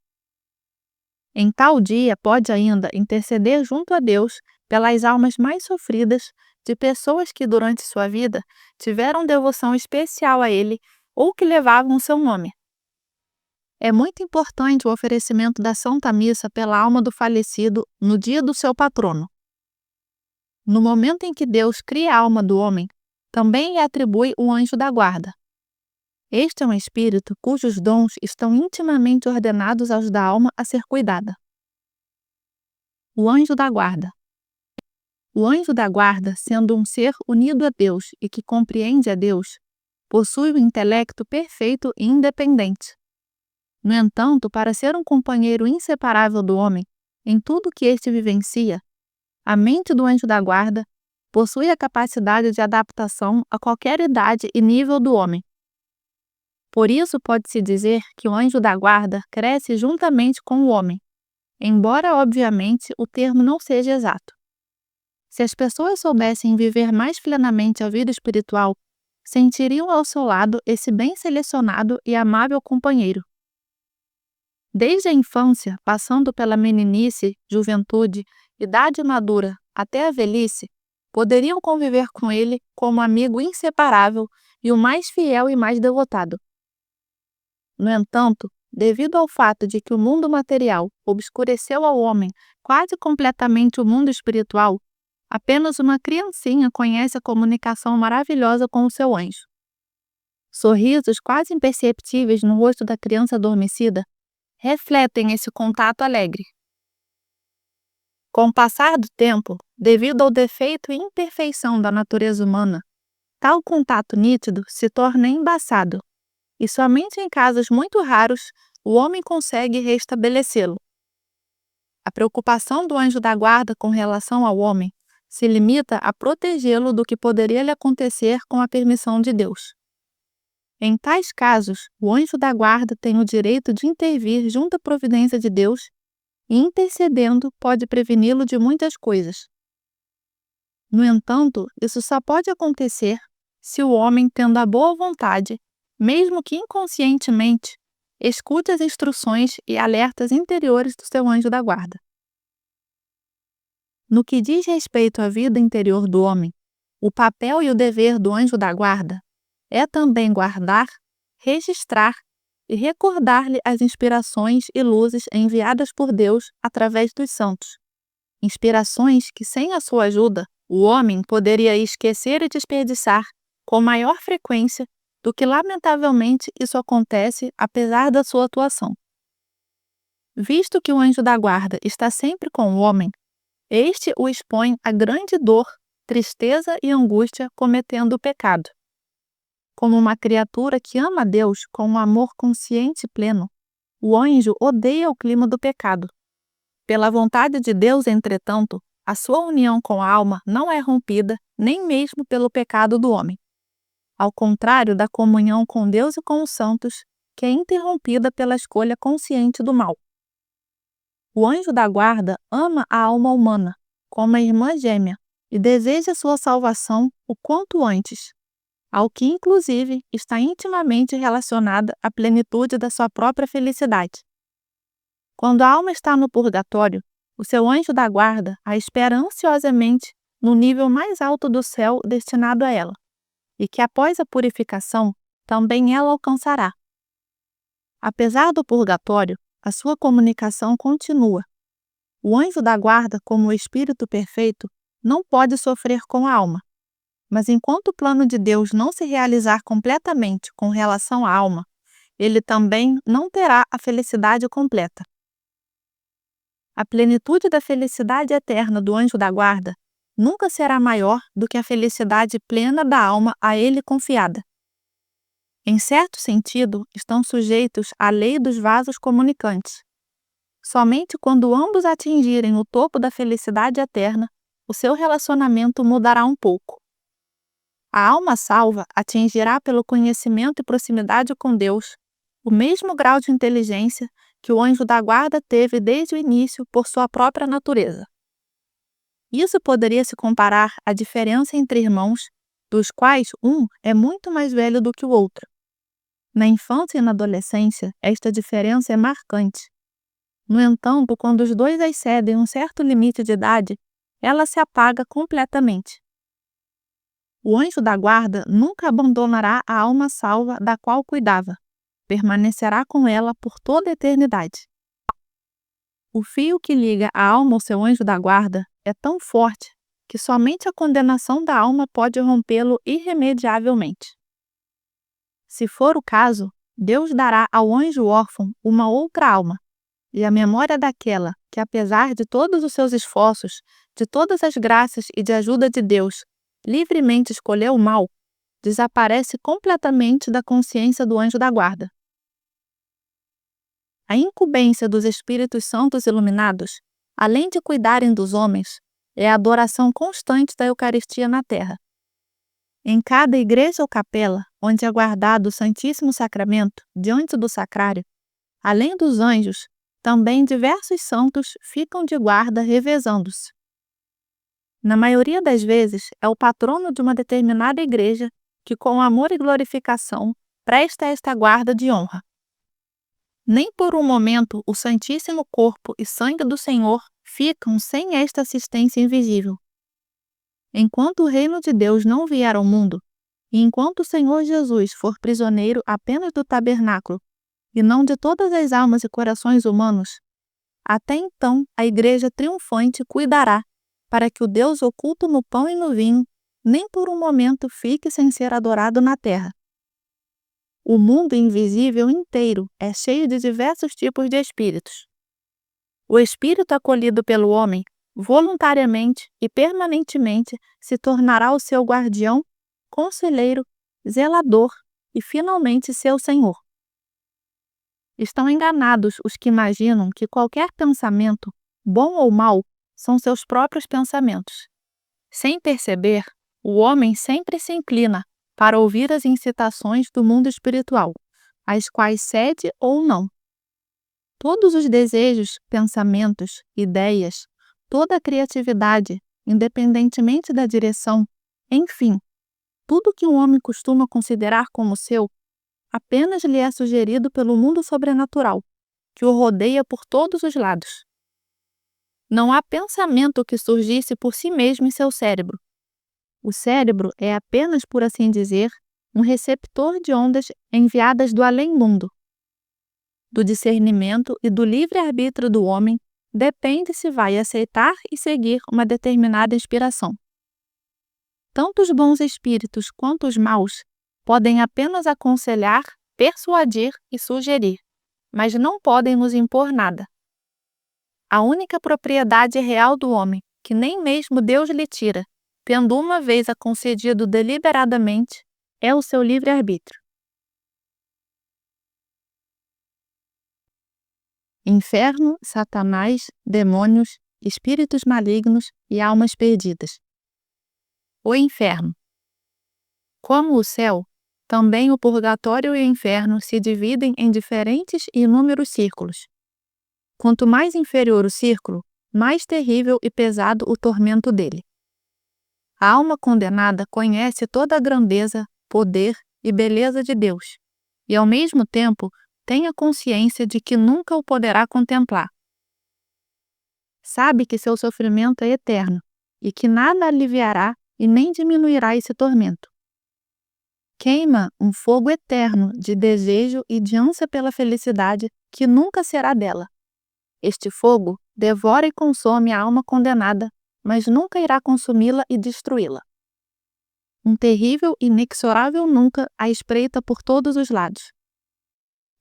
Em tal dia pode ainda interceder junto a Deus pelas almas mais sofridas de pessoas que durante sua vida tiveram devoção especial a ele ou que levavam o seu nome. É muito importante o oferecimento da Santa Missa pela alma do falecido no dia do seu patrono. No momento em que Deus cria a alma do homem, também lhe atribui o anjo da guarda. Este é um espírito cujos dons estão intimamente ordenados aos da alma a ser cuidada. O anjo da guarda. O anjo da guarda, sendo um ser unido a Deus e que compreende a Deus, possui o intelecto perfeito e independente. No entanto, para ser um companheiro inseparável do homem, em tudo que este vivencia, a mente do anjo da guarda possui a capacidade de adaptação a qualquer idade e nível do homem. Por isso pode-se dizer que o anjo da guarda cresce juntamente com o homem, embora obviamente o termo não seja exato. Se as pessoas soubessem viver mais plenamente a vida espiritual, sentiriam ao seu lado esse bem selecionado e amável companheiro. Desde a infância, passando pela meninice, juventude, idade madura até a velhice, poderiam conviver com ele como amigo inseparável e o mais fiel e mais devotado. No entanto, devido ao fato de que o mundo material obscureceu ao homem quase completamente o mundo espiritual, apenas uma criancinha conhece a comunicação maravilhosa com o seu anjo. Sorrisos quase imperceptíveis no rosto da criança adormecida refletem esse contato alegre. Com o passar do tempo, devido ao defeito e imperfeição da natureza humana, tal contato nítido se torna embaçado, e somente em casos muito raros o homem consegue restabelecê-lo. A preocupação do anjo da guarda com relação ao homem se limita a protegê-lo do que poderia lhe acontecer com a permissão de Deus. Em tais casos, o anjo da guarda tem o direito de intervir junto à providência de Deus e, intercedendo, pode preveni-lo de muitas coisas. No entanto, isso só pode acontecer se o homem, tendo a boa vontade, mesmo que inconscientemente, escute as instruções e alertas interiores do seu anjo da guarda. No que diz respeito à vida interior do homem, o papel e o dever do anjo da guarda é também guardar, registrar e recordar-lhe as inspirações e luzes enviadas por Deus através dos santos. Inspirações que, sem a sua ajuda, o homem poderia esquecer e desperdiçar com maior frequência do que, lamentavelmente, isso acontece apesar da sua atuação. Visto que o anjo da guarda está sempre com o homem, este o expõe a grande dor, tristeza e angústia cometendo o pecado. Como uma criatura que ama a Deus com um amor consciente e pleno, o anjo odeia o clima do pecado. Pela vontade de Deus, entretanto, a sua união com a alma não é rompida nem mesmo pelo pecado do homem. Ao contrário da comunhão com Deus e com os santos, que é interrompida pela escolha consciente do mal. O anjo da guarda ama a alma humana, como a irmã gêmea, e deseja sua salvação o quanto antes, ao que inclusive está intimamente relacionada à plenitude da sua própria felicidade. Quando a alma está no purgatório, o seu anjo da guarda a espera ansiosamente no nível mais alto do céu destinado a ela, e que após a purificação também ela alcançará. Apesar do purgatório, a sua comunicação continua. O anjo da guarda, como o espírito perfeito, não pode sofrer com a alma. Mas enquanto o plano de Deus não se realizar completamente com relação à alma, ele também não terá a felicidade completa. A plenitude da felicidade eterna do anjo da guarda nunca será maior do que a felicidade plena da alma a ele confiada. Em certo sentido, estão sujeitos à lei dos vasos comunicantes. Somente quando ambos atingirem o topo da felicidade eterna, o seu relacionamento mudará um pouco. A alma salva atingirá pelo conhecimento e proximidade com Deus o mesmo grau de inteligência que o anjo da guarda teve desde o início por sua própria natureza. Isso poderia se comparar à diferença entre irmãos, dos quais um é muito mais velho do que o outro. Na infância e na adolescência, esta diferença é marcante. No entanto, quando os dois excedem um certo limite de idade, ela se apaga completamente. O anjo da guarda nunca abandonará a alma salva da qual cuidava. Permanecerá com ela por toda a eternidade. O fio que liga a alma ao seu anjo da guarda é tão forte que somente a condenação da alma pode rompê-lo irremediavelmente. Se for o caso, Deus dará ao anjo órfão uma outra alma, e a memória daquela que, apesar de todos os seus esforços, de todas as graças e de ajuda de Deus, livremente escolheu o mal, desaparece completamente da consciência do anjo da guarda. A incumbência dos Espíritos Santos iluminados, além de cuidarem dos homens, é a adoração constante da Eucaristia na terra. Em cada igreja ou capela, onde é guardado o Santíssimo Sacramento diante do sacrário, além dos anjos, também diversos santos ficam de guarda revezando-se. Na maioria das vezes, é o patrono de uma determinada igreja que, com amor e glorificação, presta esta guarda de honra. Nem por um momento o Santíssimo Corpo e Sangue do Senhor ficam sem esta assistência invisível. Enquanto o reino de Deus não vier ao mundo, e enquanto o Senhor Jesus for prisioneiro apenas do tabernáculo e não de todas as almas e corações humanos, até então a igreja triunfante cuidará para que o Deus oculto no pão e no vinho nem por um momento fique sem ser adorado na terra. O mundo invisível inteiro é cheio de diversos tipos de espíritos. O espírito acolhido pelo homem, voluntariamente e permanentemente, se tornará o seu guardião, conselheiro, zelador e finalmente seu senhor. Estão enganados os que imaginam que qualquer pensamento, bom ou mau, são seus próprios pensamentos. Sem perceber, o homem sempre se inclina para ouvir as incitações do mundo espiritual, às quais cede ou não. Todos os desejos, pensamentos, ideias, toda a criatividade, independentemente da direção, enfim, tudo que um homem costuma considerar como seu, apenas lhe é sugerido pelo mundo sobrenatural, que o rodeia por todos os lados. Não há pensamento que surgisse por si mesmo em seu cérebro. O cérebro é apenas, por assim dizer, um receptor de ondas enviadas do além-mundo. Do discernimento e do livre-arbítrio do homem depende se vai aceitar e seguir uma determinada inspiração. Tanto os bons espíritos quanto os maus podem apenas aconselhar, persuadir e sugerir, mas não podem nos impor nada. A única propriedade real do homem, que nem mesmo Deus lhe tira, tendo uma vez a concedido deliberadamente, é o seu livre-arbítrio. Inferno, Satanás, demônios, espíritos malignos e almas perdidas. O inferno. Como o céu, também o purgatório e o inferno se dividem em diferentes e inúmeros círculos. Quanto mais inferior o círculo, mais terrível e pesado o tormento dele. A alma condenada conhece toda a grandeza, poder e beleza de Deus, e ao mesmo tempo tem a consciência de que nunca o poderá contemplar. Sabe que seu sofrimento é eterno e que nada aliviará e nem diminuirá esse tormento. Queima um fogo eterno de desejo e de ânsia pela felicidade que nunca será dela. Este fogo devora e consome a alma condenada, mas nunca irá consumi-la e destruí-la. Um terrível e inexorável nunca a espreita por todos os lados.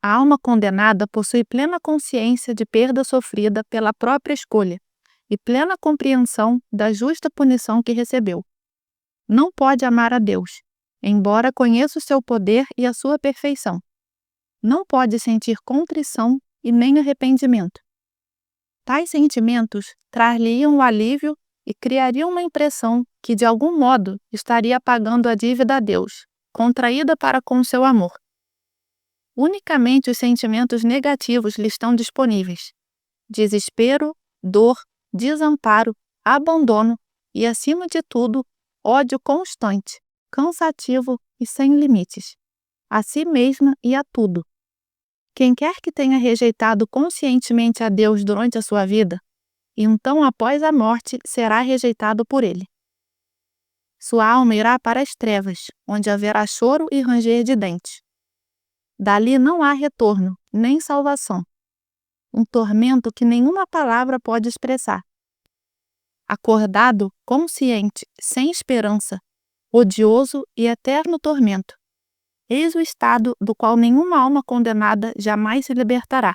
A alma condenada possui plena consciência de perda sofrida pela própria escolha e plena compreensão da justa punição que recebeu. Não pode amar a Deus, embora conheça o seu poder e a sua perfeição. Não pode sentir contrição e nem arrependimento. Tais sentimentos trar-lhe-iam o alívio e criariam uma impressão que, de algum modo, estaria pagando a dívida a Deus, contraída para com seu amor. Unicamente os sentimentos negativos lhe estão disponíveis: desespero, dor, desamparo, abandono e, acima de tudo, ódio constante, cansativo e sem limites, a si mesma e a tudo. Quem quer que tenha rejeitado conscientemente a Deus durante a sua vida, então após a morte será rejeitado por ele. Sua alma irá para as trevas, onde haverá choro e ranger de dentes. Dali não há retorno, nem salvação. Um tormento que nenhuma palavra pode expressar. Acordado, consciente, sem esperança, odioso e eterno tormento. Eis o estado do qual nenhuma alma condenada jamais se libertará.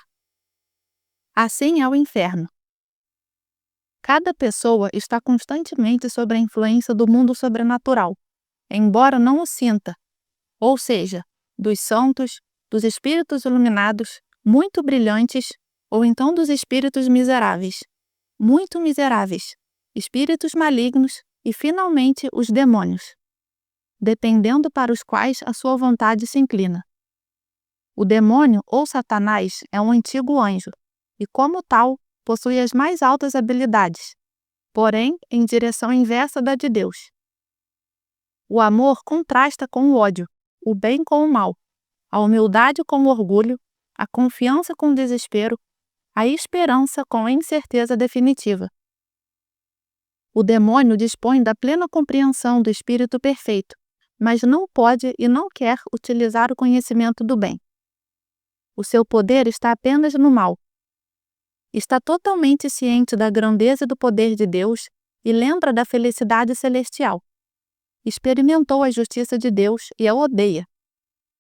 Assim é o inferno. Cada pessoa está constantemente sob a influência do mundo sobrenatural, embora não o sinta, ou seja, dos santos, dos espíritos iluminados, muito brilhantes, ou então dos espíritos miseráveis, muito miseráveis, espíritos malignos e, finalmente, os demônios, dependendo para os quais a sua vontade se inclina. O demônio ou Satanás é um antigo anjo e, como tal, possui as mais altas habilidades. porém em direção inversa da de Deus. O amor contrasta com o ódio, o bem com o mal, a humildade com o orgulho, a confiança com o desespero, a esperança com a incerteza definitiva. O demônio dispõe da plena compreensão do Espírito perfeito, mas não pode e não quer utilizar o conhecimento do bem. O seu poder está apenas no mal. Está totalmente ciente da grandeza e do poder de Deus e lembra da felicidade celestial. Experimentou a justiça de Deus e a odeia.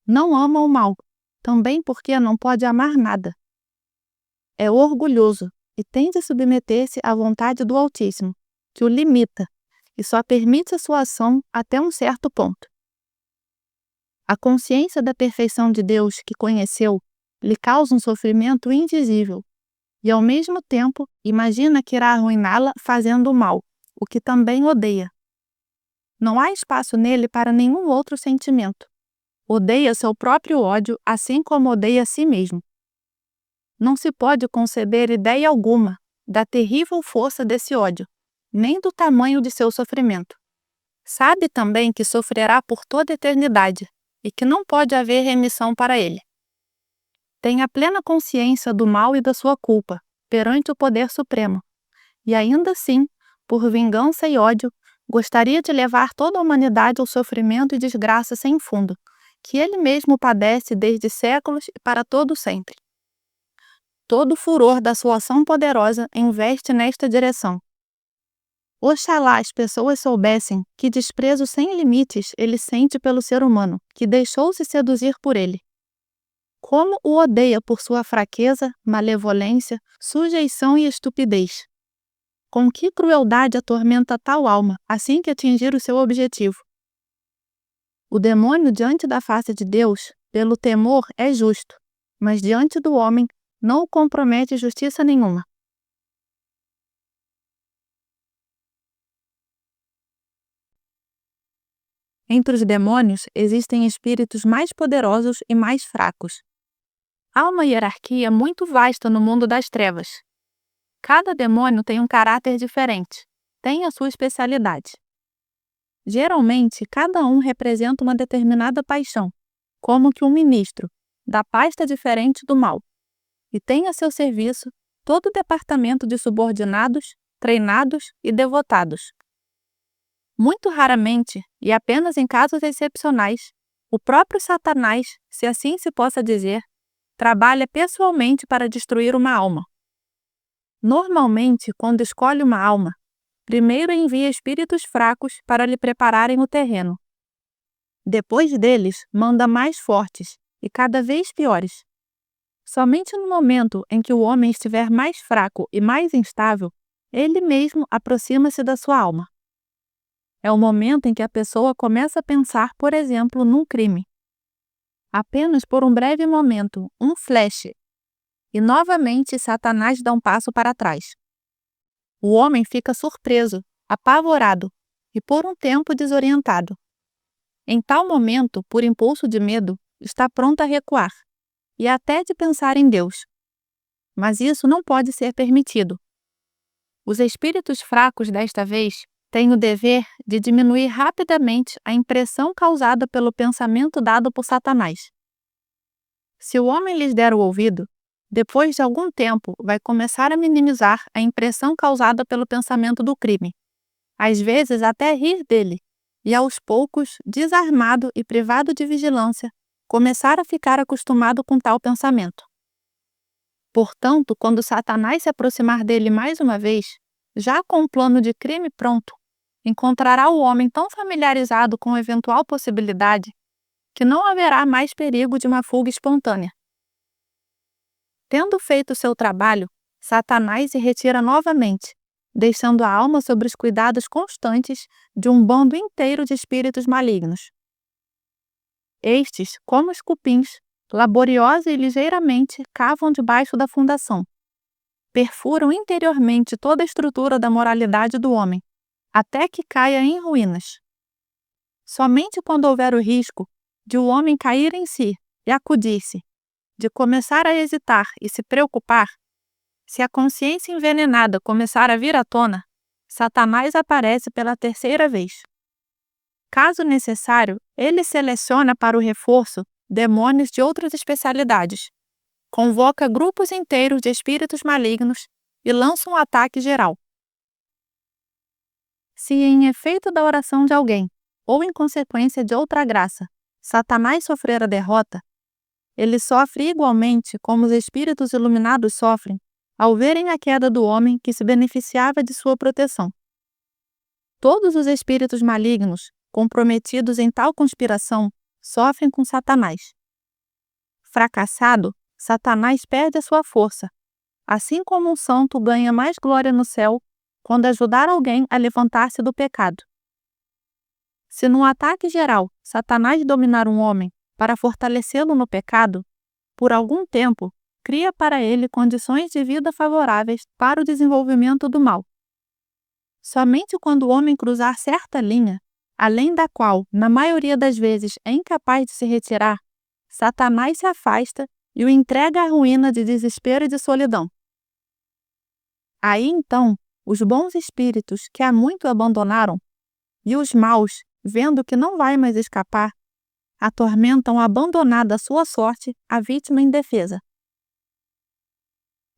Não ama o mal, também porque não pode amar nada. É orgulhoso e tende a submeter-se à vontade do Altíssimo, que o limita e só permite a sua ação até um certo ponto. A consciência da perfeição de Deus que conheceu lhe causa um sofrimento indizível e, ao mesmo tempo, imagina que irá arruiná-la fazendo o mal, o que também odeia. Não há espaço nele para nenhum outro sentimento. Odeia seu próprio ódio, assim como odeia a si mesmo. Não se pode conceber ideia alguma da terrível força desse ódio, nem do tamanho de seu sofrimento. Sabe também que sofrerá por toda a eternidade e que não pode haver remissão para ele. Tem a plena consciência do mal e da sua culpa perante o poder supremo, e ainda assim, por vingança e ódio, gostaria de levar toda a humanidade ao sofrimento e desgraça sem fundo, que ele mesmo padece desde séculos e para todo sempre. Todo o furor da sua ação poderosa investe nesta direção. Oxalá as pessoas soubessem que desprezo sem limites ele sente pelo ser humano, que deixou-se seduzir por ele. Como o odeia por sua fraqueza, malevolência, sujeição e estupidez. Com que crueldade atormenta tal alma, assim que atingir o seu objetivo. O demônio diante da face de Deus, pelo temor, é justo, mas diante do homem, não o compromete justiça nenhuma. Entre os demônios existem espíritos mais poderosos e mais fracos. Há uma hierarquia muito vasta no mundo das trevas. Cada demônio tem um caráter diferente, tem a sua especialidade. Geralmente, cada um representa uma determinada paixão, como que um ministro, da pasta diferente do mal, e tem a seu serviço todo o departamento de subordinados, treinados e devotados. Muito raramente, e apenas em casos excepcionais, o próprio Satanás, se assim se possa dizer, trabalha pessoalmente para destruir uma alma. Normalmente, quando escolhe uma alma, primeiro envia espíritos fracos para lhe prepararem o terreno. Depois deles, manda mais fortes e cada vez piores. Somente no momento em que o homem estiver mais fraco e mais instável, ele mesmo aproxima-se da sua alma. É o momento em que a pessoa começa a pensar, por exemplo, num crime. Apenas por um breve momento, um flash, e novamente Satanás dá um passo para trás. O homem fica surpreso, apavorado e por um tempo desorientado. Em tal momento, por impulso de medo, está pronto a recuar e até de pensar em Deus. Mas isso não pode ser permitido. Os espíritos fracos desta vez têm o dever de diminuir rapidamente a impressão causada pelo pensamento dado por Satanás. Se o homem lhes der o ouvido, depois de algum tempo vai começar a minimizar a impressão causada pelo pensamento do crime, às vezes até rir dele, e aos poucos, desarmado e privado de vigilância, começar a ficar acostumado com tal pensamento. Portanto, quando Satanás se aproximar dele mais uma vez, já com um plano de crime pronto, encontrará o homem tão familiarizado com a eventual possibilidade que não haverá mais perigo de uma fuga espontânea. Tendo feito seu trabalho, Satanás se retira novamente, deixando a alma sob os cuidados constantes de um bando inteiro de espíritos malignos. Estes, como os cupins, laboriosa e ligeiramente cavam debaixo da fundação. Perfuram interiormente toda a estrutura da moralidade do homem, até que caia em ruínas. Somente quando houver o risco de o homem cair em si e acudir-se, de começar a hesitar e se preocupar, se a consciência envenenada começar a vir à tona, Satanás aparece pela terceira vez. Caso necessário, ele seleciona para o reforço demônios de outras especialidades, convoca grupos inteiros de espíritos malignos e lança um ataque geral. Se em efeito da oração de alguém, ou em consequência de outra graça, Satanás sofrer a derrota, ele sofre igualmente como os espíritos iluminados sofrem ao verem a queda do homem que se beneficiava de sua proteção. Todos os espíritos malignos comprometidos em tal conspiração sofrem com Satanás. Fracassado, Satanás perde a sua força, assim como um santo ganha mais glória no céu quando ajudar alguém a levantar-se do pecado. Se num ataque geral Satanás dominar um homem para fortalecê-lo no pecado, por algum tempo cria para ele condições de vida favoráveis para o desenvolvimento do mal. Somente quando o homem cruzar certa linha, além da qual, na maioria das vezes, é incapaz de se retirar, Satanás se afasta e o entrega à ruína de desespero e de solidão. Aí então, os bons espíritos que há muito abandonaram, e os maus, vendo que não vai mais escapar, atormentam abandonada à sua sorte a vítima indefesa.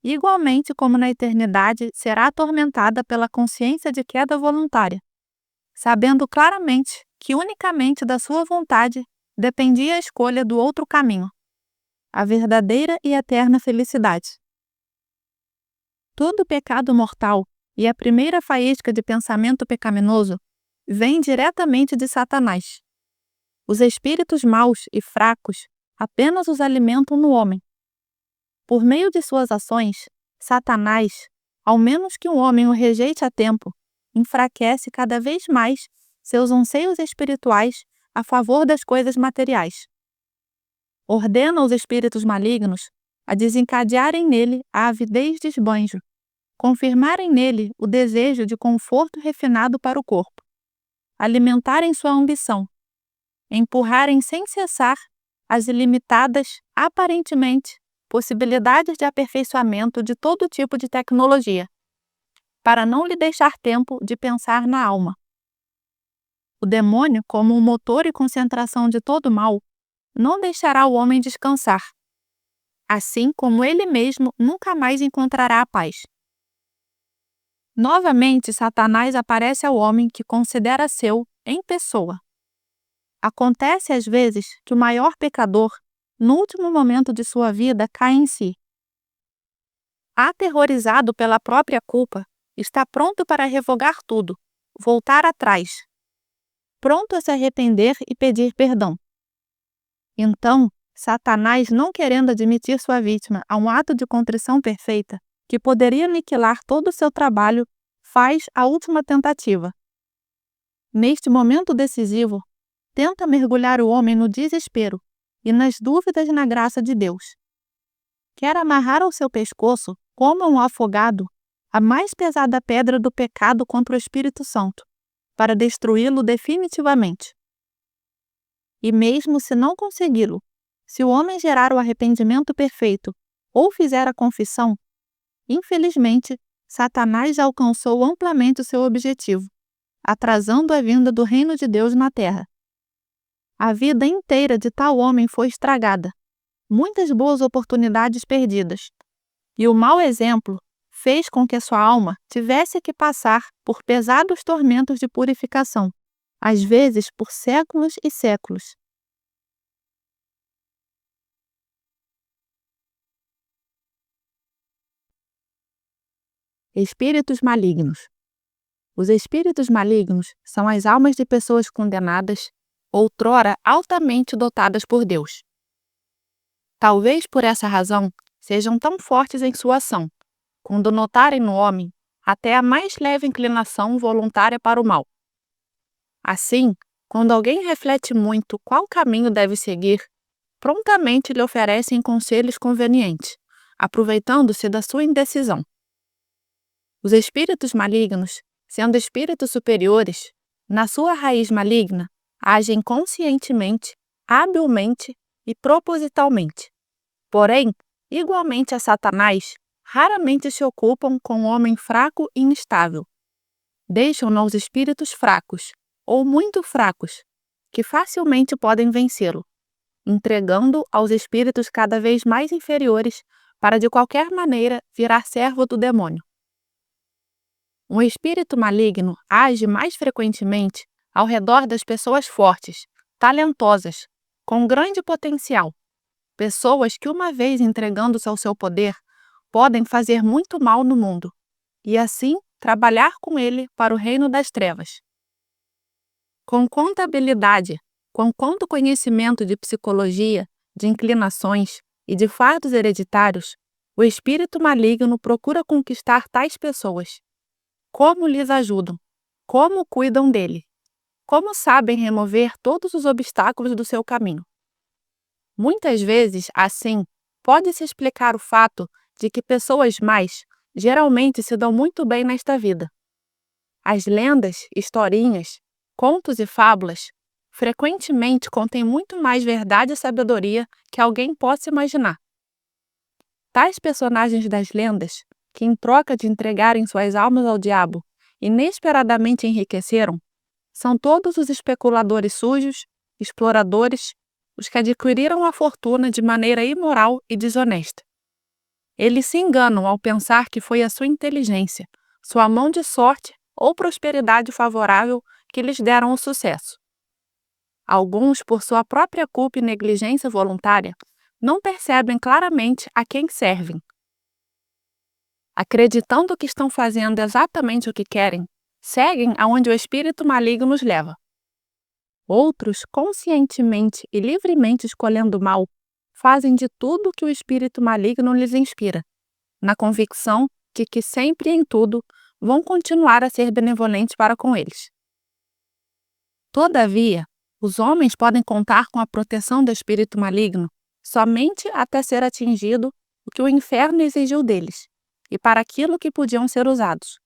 Igualmente como na eternidade será atormentada pela consciência de queda voluntária, sabendo claramente que unicamente da sua vontade dependia a escolha do outro caminho, a verdadeira e eterna felicidade. Todo pecado mortal e a primeira faísca de pensamento pecaminoso vem diretamente de Satanás. Os espíritos maus e fracos apenas os alimentam no homem. Por meio de suas ações, Satanás, ao menos que um homem o rejeite a tempo, enfraquece cada vez mais seus anseios espirituais a favor das coisas materiais. Ordena aos espíritos malignos a desencadearem nele a avidez de esbanjo, confirmarem nele o desejo de conforto refinado para o corpo, alimentarem sua ambição, empurrarem sem cessar as ilimitadas, aparentemente, possibilidades de aperfeiçoamento de todo tipo de tecnologia, para não lhe deixar tempo de pensar na alma. O demônio, como o motor e concentração de todo mal, não deixará o homem descansar, assim como ele mesmo nunca mais encontrará a paz. Novamente, Satanás aparece ao homem que considera seu em pessoa. Acontece às vezes que o maior pecador, no último momento de sua vida, cai em si. Aterrorizado pela própria culpa, está pronto para revogar tudo, voltar atrás, pronto a se arrepender e pedir perdão. Então, Satanás, não querendo admitir sua vítima a um ato de contrição perfeita, que poderia aniquilar todo o seu trabalho, faz a última tentativa. Neste momento decisivo, tenta mergulhar o homem no desespero e nas dúvidas na graça de Deus. Quer amarrar ao seu pescoço, como um afogado, a mais pesada pedra do pecado contra o Espírito Santo, para destruí-lo definitivamente. E mesmo se não consegui-lo, se o homem gerar o arrependimento perfeito ou fizer a confissão, infelizmente, Satanás já alcançou amplamente o seu objetivo, atrasando a vinda do reino de Deus na terra. A vida inteira de tal homem foi estragada, muitas boas oportunidades perdidas, e o mau exemplo fez com que sua alma tivesse que passar por pesados tormentos de purificação, às vezes por séculos e séculos. Espíritos malignos. Os espíritos malignos são as almas de pessoas condenadas, outrora altamente dotadas por Deus. Talvez por essa razão sejam tão fortes em sua ação, quando notarem no homem até a mais leve inclinação voluntária para o mal. Assim, quando alguém reflete muito qual caminho deve seguir, prontamente lhe oferecem conselhos convenientes, aproveitando-se da sua indecisão. Os espíritos malignos, sendo espíritos superiores, na sua raiz maligna, agem conscientemente, habilmente e propositalmente. Porém, igualmente a Satanás, raramente se ocupam com o homem fraco e instável. deixam-no aos espíritos fracos, ou muito fracos, que facilmente podem vencê-lo, entregando aos espíritos cada vez mais inferiores para de qualquer maneira virar servo do demônio. Um espírito maligno age mais frequentemente ao redor das pessoas fortes, talentosas, com grande potencial, pessoas que, uma vez entregando-se ao seu poder, podem fazer muito mal no mundo, e assim trabalhar com ele para o reino das trevas. Com quanta habilidade, com quanto conhecimento de psicologia, de inclinações e de fatos hereditários, o espírito maligno procura conquistar tais pessoas. Como lhes ajudam? Como cuidam dele? Como sabem remover todos os obstáculos do seu caminho? Muitas vezes, assim, pode-se explicar o fato de que pessoas más geralmente se dão muito bem nesta vida. As lendas, historinhas, contos e fábulas frequentemente contêm muito mais verdade e sabedoria que alguém possa imaginar. Tais personagens das lendas, que em troca de entregarem suas almas ao diabo, inesperadamente enriqueceram, são todos os especuladores sujos, exploradores, os que adquiriram a fortuna de maneira imoral e desonesta. Eles se enganam ao pensar que foi a sua inteligência, sua mão de sorte ou prosperidade favorável que lhes deram o sucesso. Alguns, por sua própria culpa e negligência voluntária, não percebem claramente a quem servem. Acreditando que estão fazendo exatamente o que querem, seguem aonde o espírito maligno os leva. Outros, conscientemente e livremente escolhendo o mal, fazem de tudo o que o espírito maligno lhes inspira, na convicção de que sempre e em tudo vão continuar a ser benevolentes para com eles. Todavia, os homens podem contar com a proteção do espírito maligno somente até ser atingido o que o inferno exigiu deles, e para aquilo que podiam ser usados.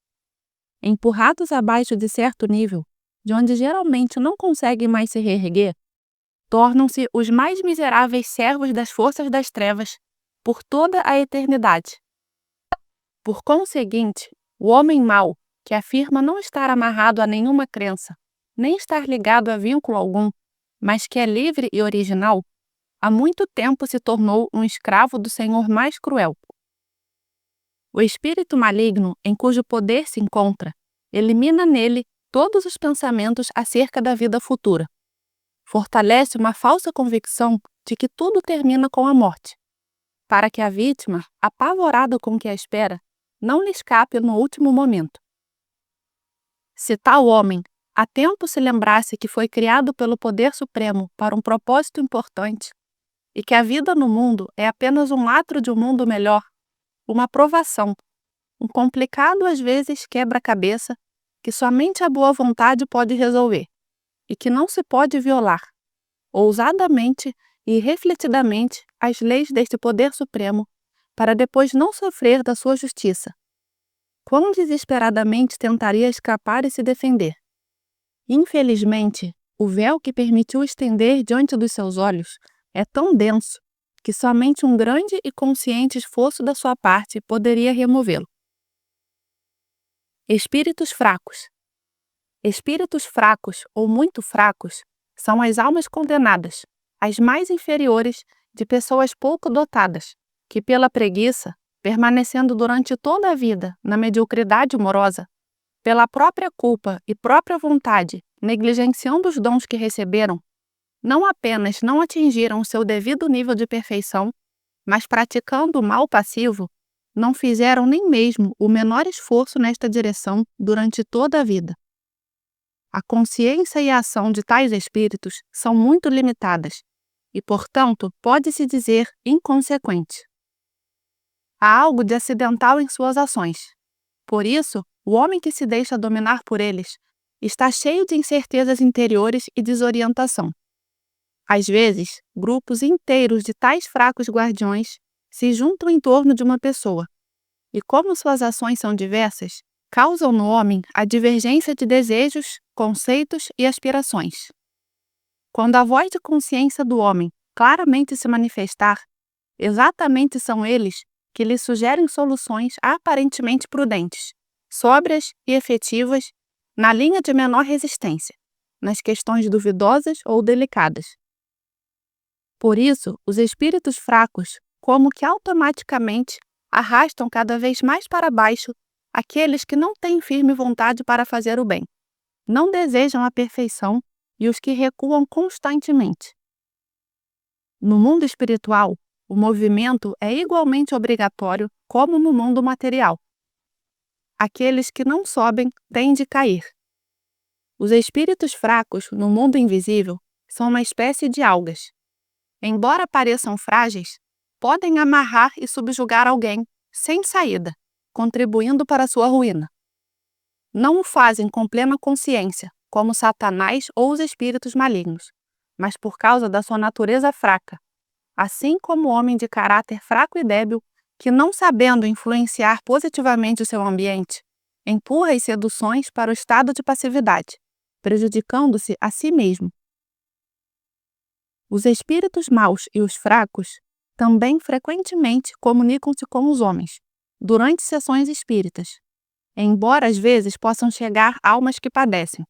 Empurrados abaixo de certo nível, de onde geralmente não conseguem mais se reerguer, tornam-se os mais miseráveis servos das forças das trevas por toda a eternidade. Por conseguinte, o homem mau, que afirma não estar amarrado a nenhuma crença, nem estar ligado a vínculo algum, mas que é livre e original, há muito tempo se tornou um escravo do senhor mais cruel. O espírito maligno, em cujo poder se encontra, elimina nele todos os pensamentos acerca da vida futura. Fortalece uma falsa convicção de que tudo termina com a morte, para que a vítima, apavorada com o que a espera, não lhe escape no último momento. Se tal homem a tempo se lembrasse que foi criado pelo Poder Supremo para um propósito importante, e que a vida no mundo é apenas um átrio de um mundo melhor, uma provação, um complicado às vezes quebra-cabeça que somente a boa vontade pode resolver, e que não se pode violar, ousadamente e refletidamente, as leis deste Poder Supremo, para depois não sofrer da sua justiça. Quão desesperadamente tentaria escapar e se defender? Infelizmente, o véu que permitiu estender diante dos seus olhos é tão denso que somente um grande e consciente esforço da sua parte poderia removê-lo. Espíritos fracos. Espíritos fracos ou muito fracos são as almas condenadas, as mais inferiores de pessoas pouco dotadas, que pela preguiça, permanecendo durante toda a vida na mediocridade morosa, pela própria culpa e própria vontade, negligenciando os dons que receberam, não apenas não atingiram o seu devido nível de perfeição, mas praticando o mal passivo, não fizeram nem mesmo o menor esforço nesta direção durante toda a vida. A consciência e a ação de tais espíritos são muito limitadas e, portanto, pode-se dizer inconsequente. Há algo de acidental em suas ações. Por isso, o homem que se deixa dominar por eles está cheio de incertezas interiores e desorientação. Às vezes, grupos inteiros de tais fracos guardiões se juntam em torno de uma pessoa, e como suas ações são diversas, causam no homem a divergência de desejos, conceitos e aspirações. Quando a voz de consciência do homem claramente se manifestar, exatamente são eles que lhe sugerem soluções aparentemente prudentes, sóbrias e efetivas na linha de menor resistência, nas questões duvidosas ou delicadas. Por isso, os espíritos fracos, como que automaticamente, arrastam cada vez mais para baixo aqueles que não têm firme vontade para fazer o bem, não desejam a perfeição e os que recuam constantemente. No mundo espiritual, o movimento é igualmente obrigatório como no mundo material. Aqueles que não sobem têm de cair. Os espíritos fracos no mundo invisível são uma espécie de algas. Embora pareçam frágeis, podem amarrar e subjugar alguém sem saída, contribuindo para sua ruína. Não o fazem com plena consciência, como Satanás ou os espíritos malignos, mas por causa da sua natureza fraca, assim como o homem de caráter fraco e débil, que não sabendo influenciar positivamente o seu ambiente, empurra as seduções para o estado de passividade, prejudicando-se a si mesmo. Os espíritos maus e os fracos também frequentemente comunicam-se com os homens, durante sessões espíritas, embora às vezes possam chegar almas que padecem.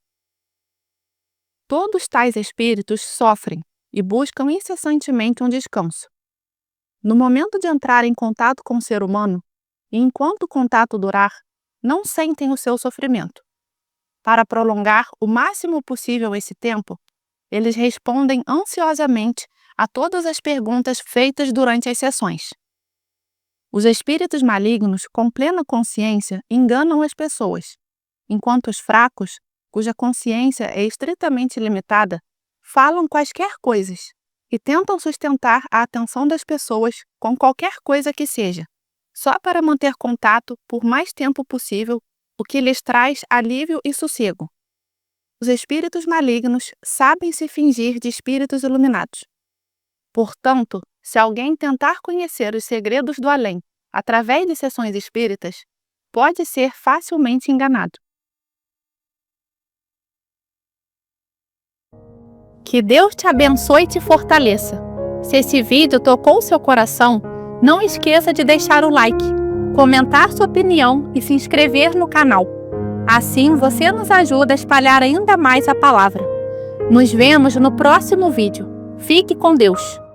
Todos tais espíritos sofrem e buscam incessantemente um descanso. No momento de entrar em contato com o ser humano, e enquanto o contato durar, não sentem o seu sofrimento. Para prolongar o máximo possível esse tempo, eles respondem ansiosamente a todas as perguntas feitas durante as sessões. Os espíritos malignos, com plena consciência, enganam as pessoas, enquanto os fracos, cuja consciência é estritamente limitada, falam quaisquer coisas e tentam sustentar a atenção das pessoas com qualquer coisa que seja, só para manter contato por mais tempo possível, o que lhes traz alívio e sossego. Os espíritos malignos sabem se fingir de espíritos iluminados. Portanto, se alguém tentar conhecer os segredos do além através de sessões espíritas, pode ser facilmente enganado. Que Deus te abençoe e te fortaleça. Se esse vídeo tocou seu coração, não esqueça de deixar o like, comentar sua opinião e se inscrever no canal. Assim você nos ajuda a espalhar ainda mais a palavra. Nos vemos no próximo vídeo. Fique com Deus!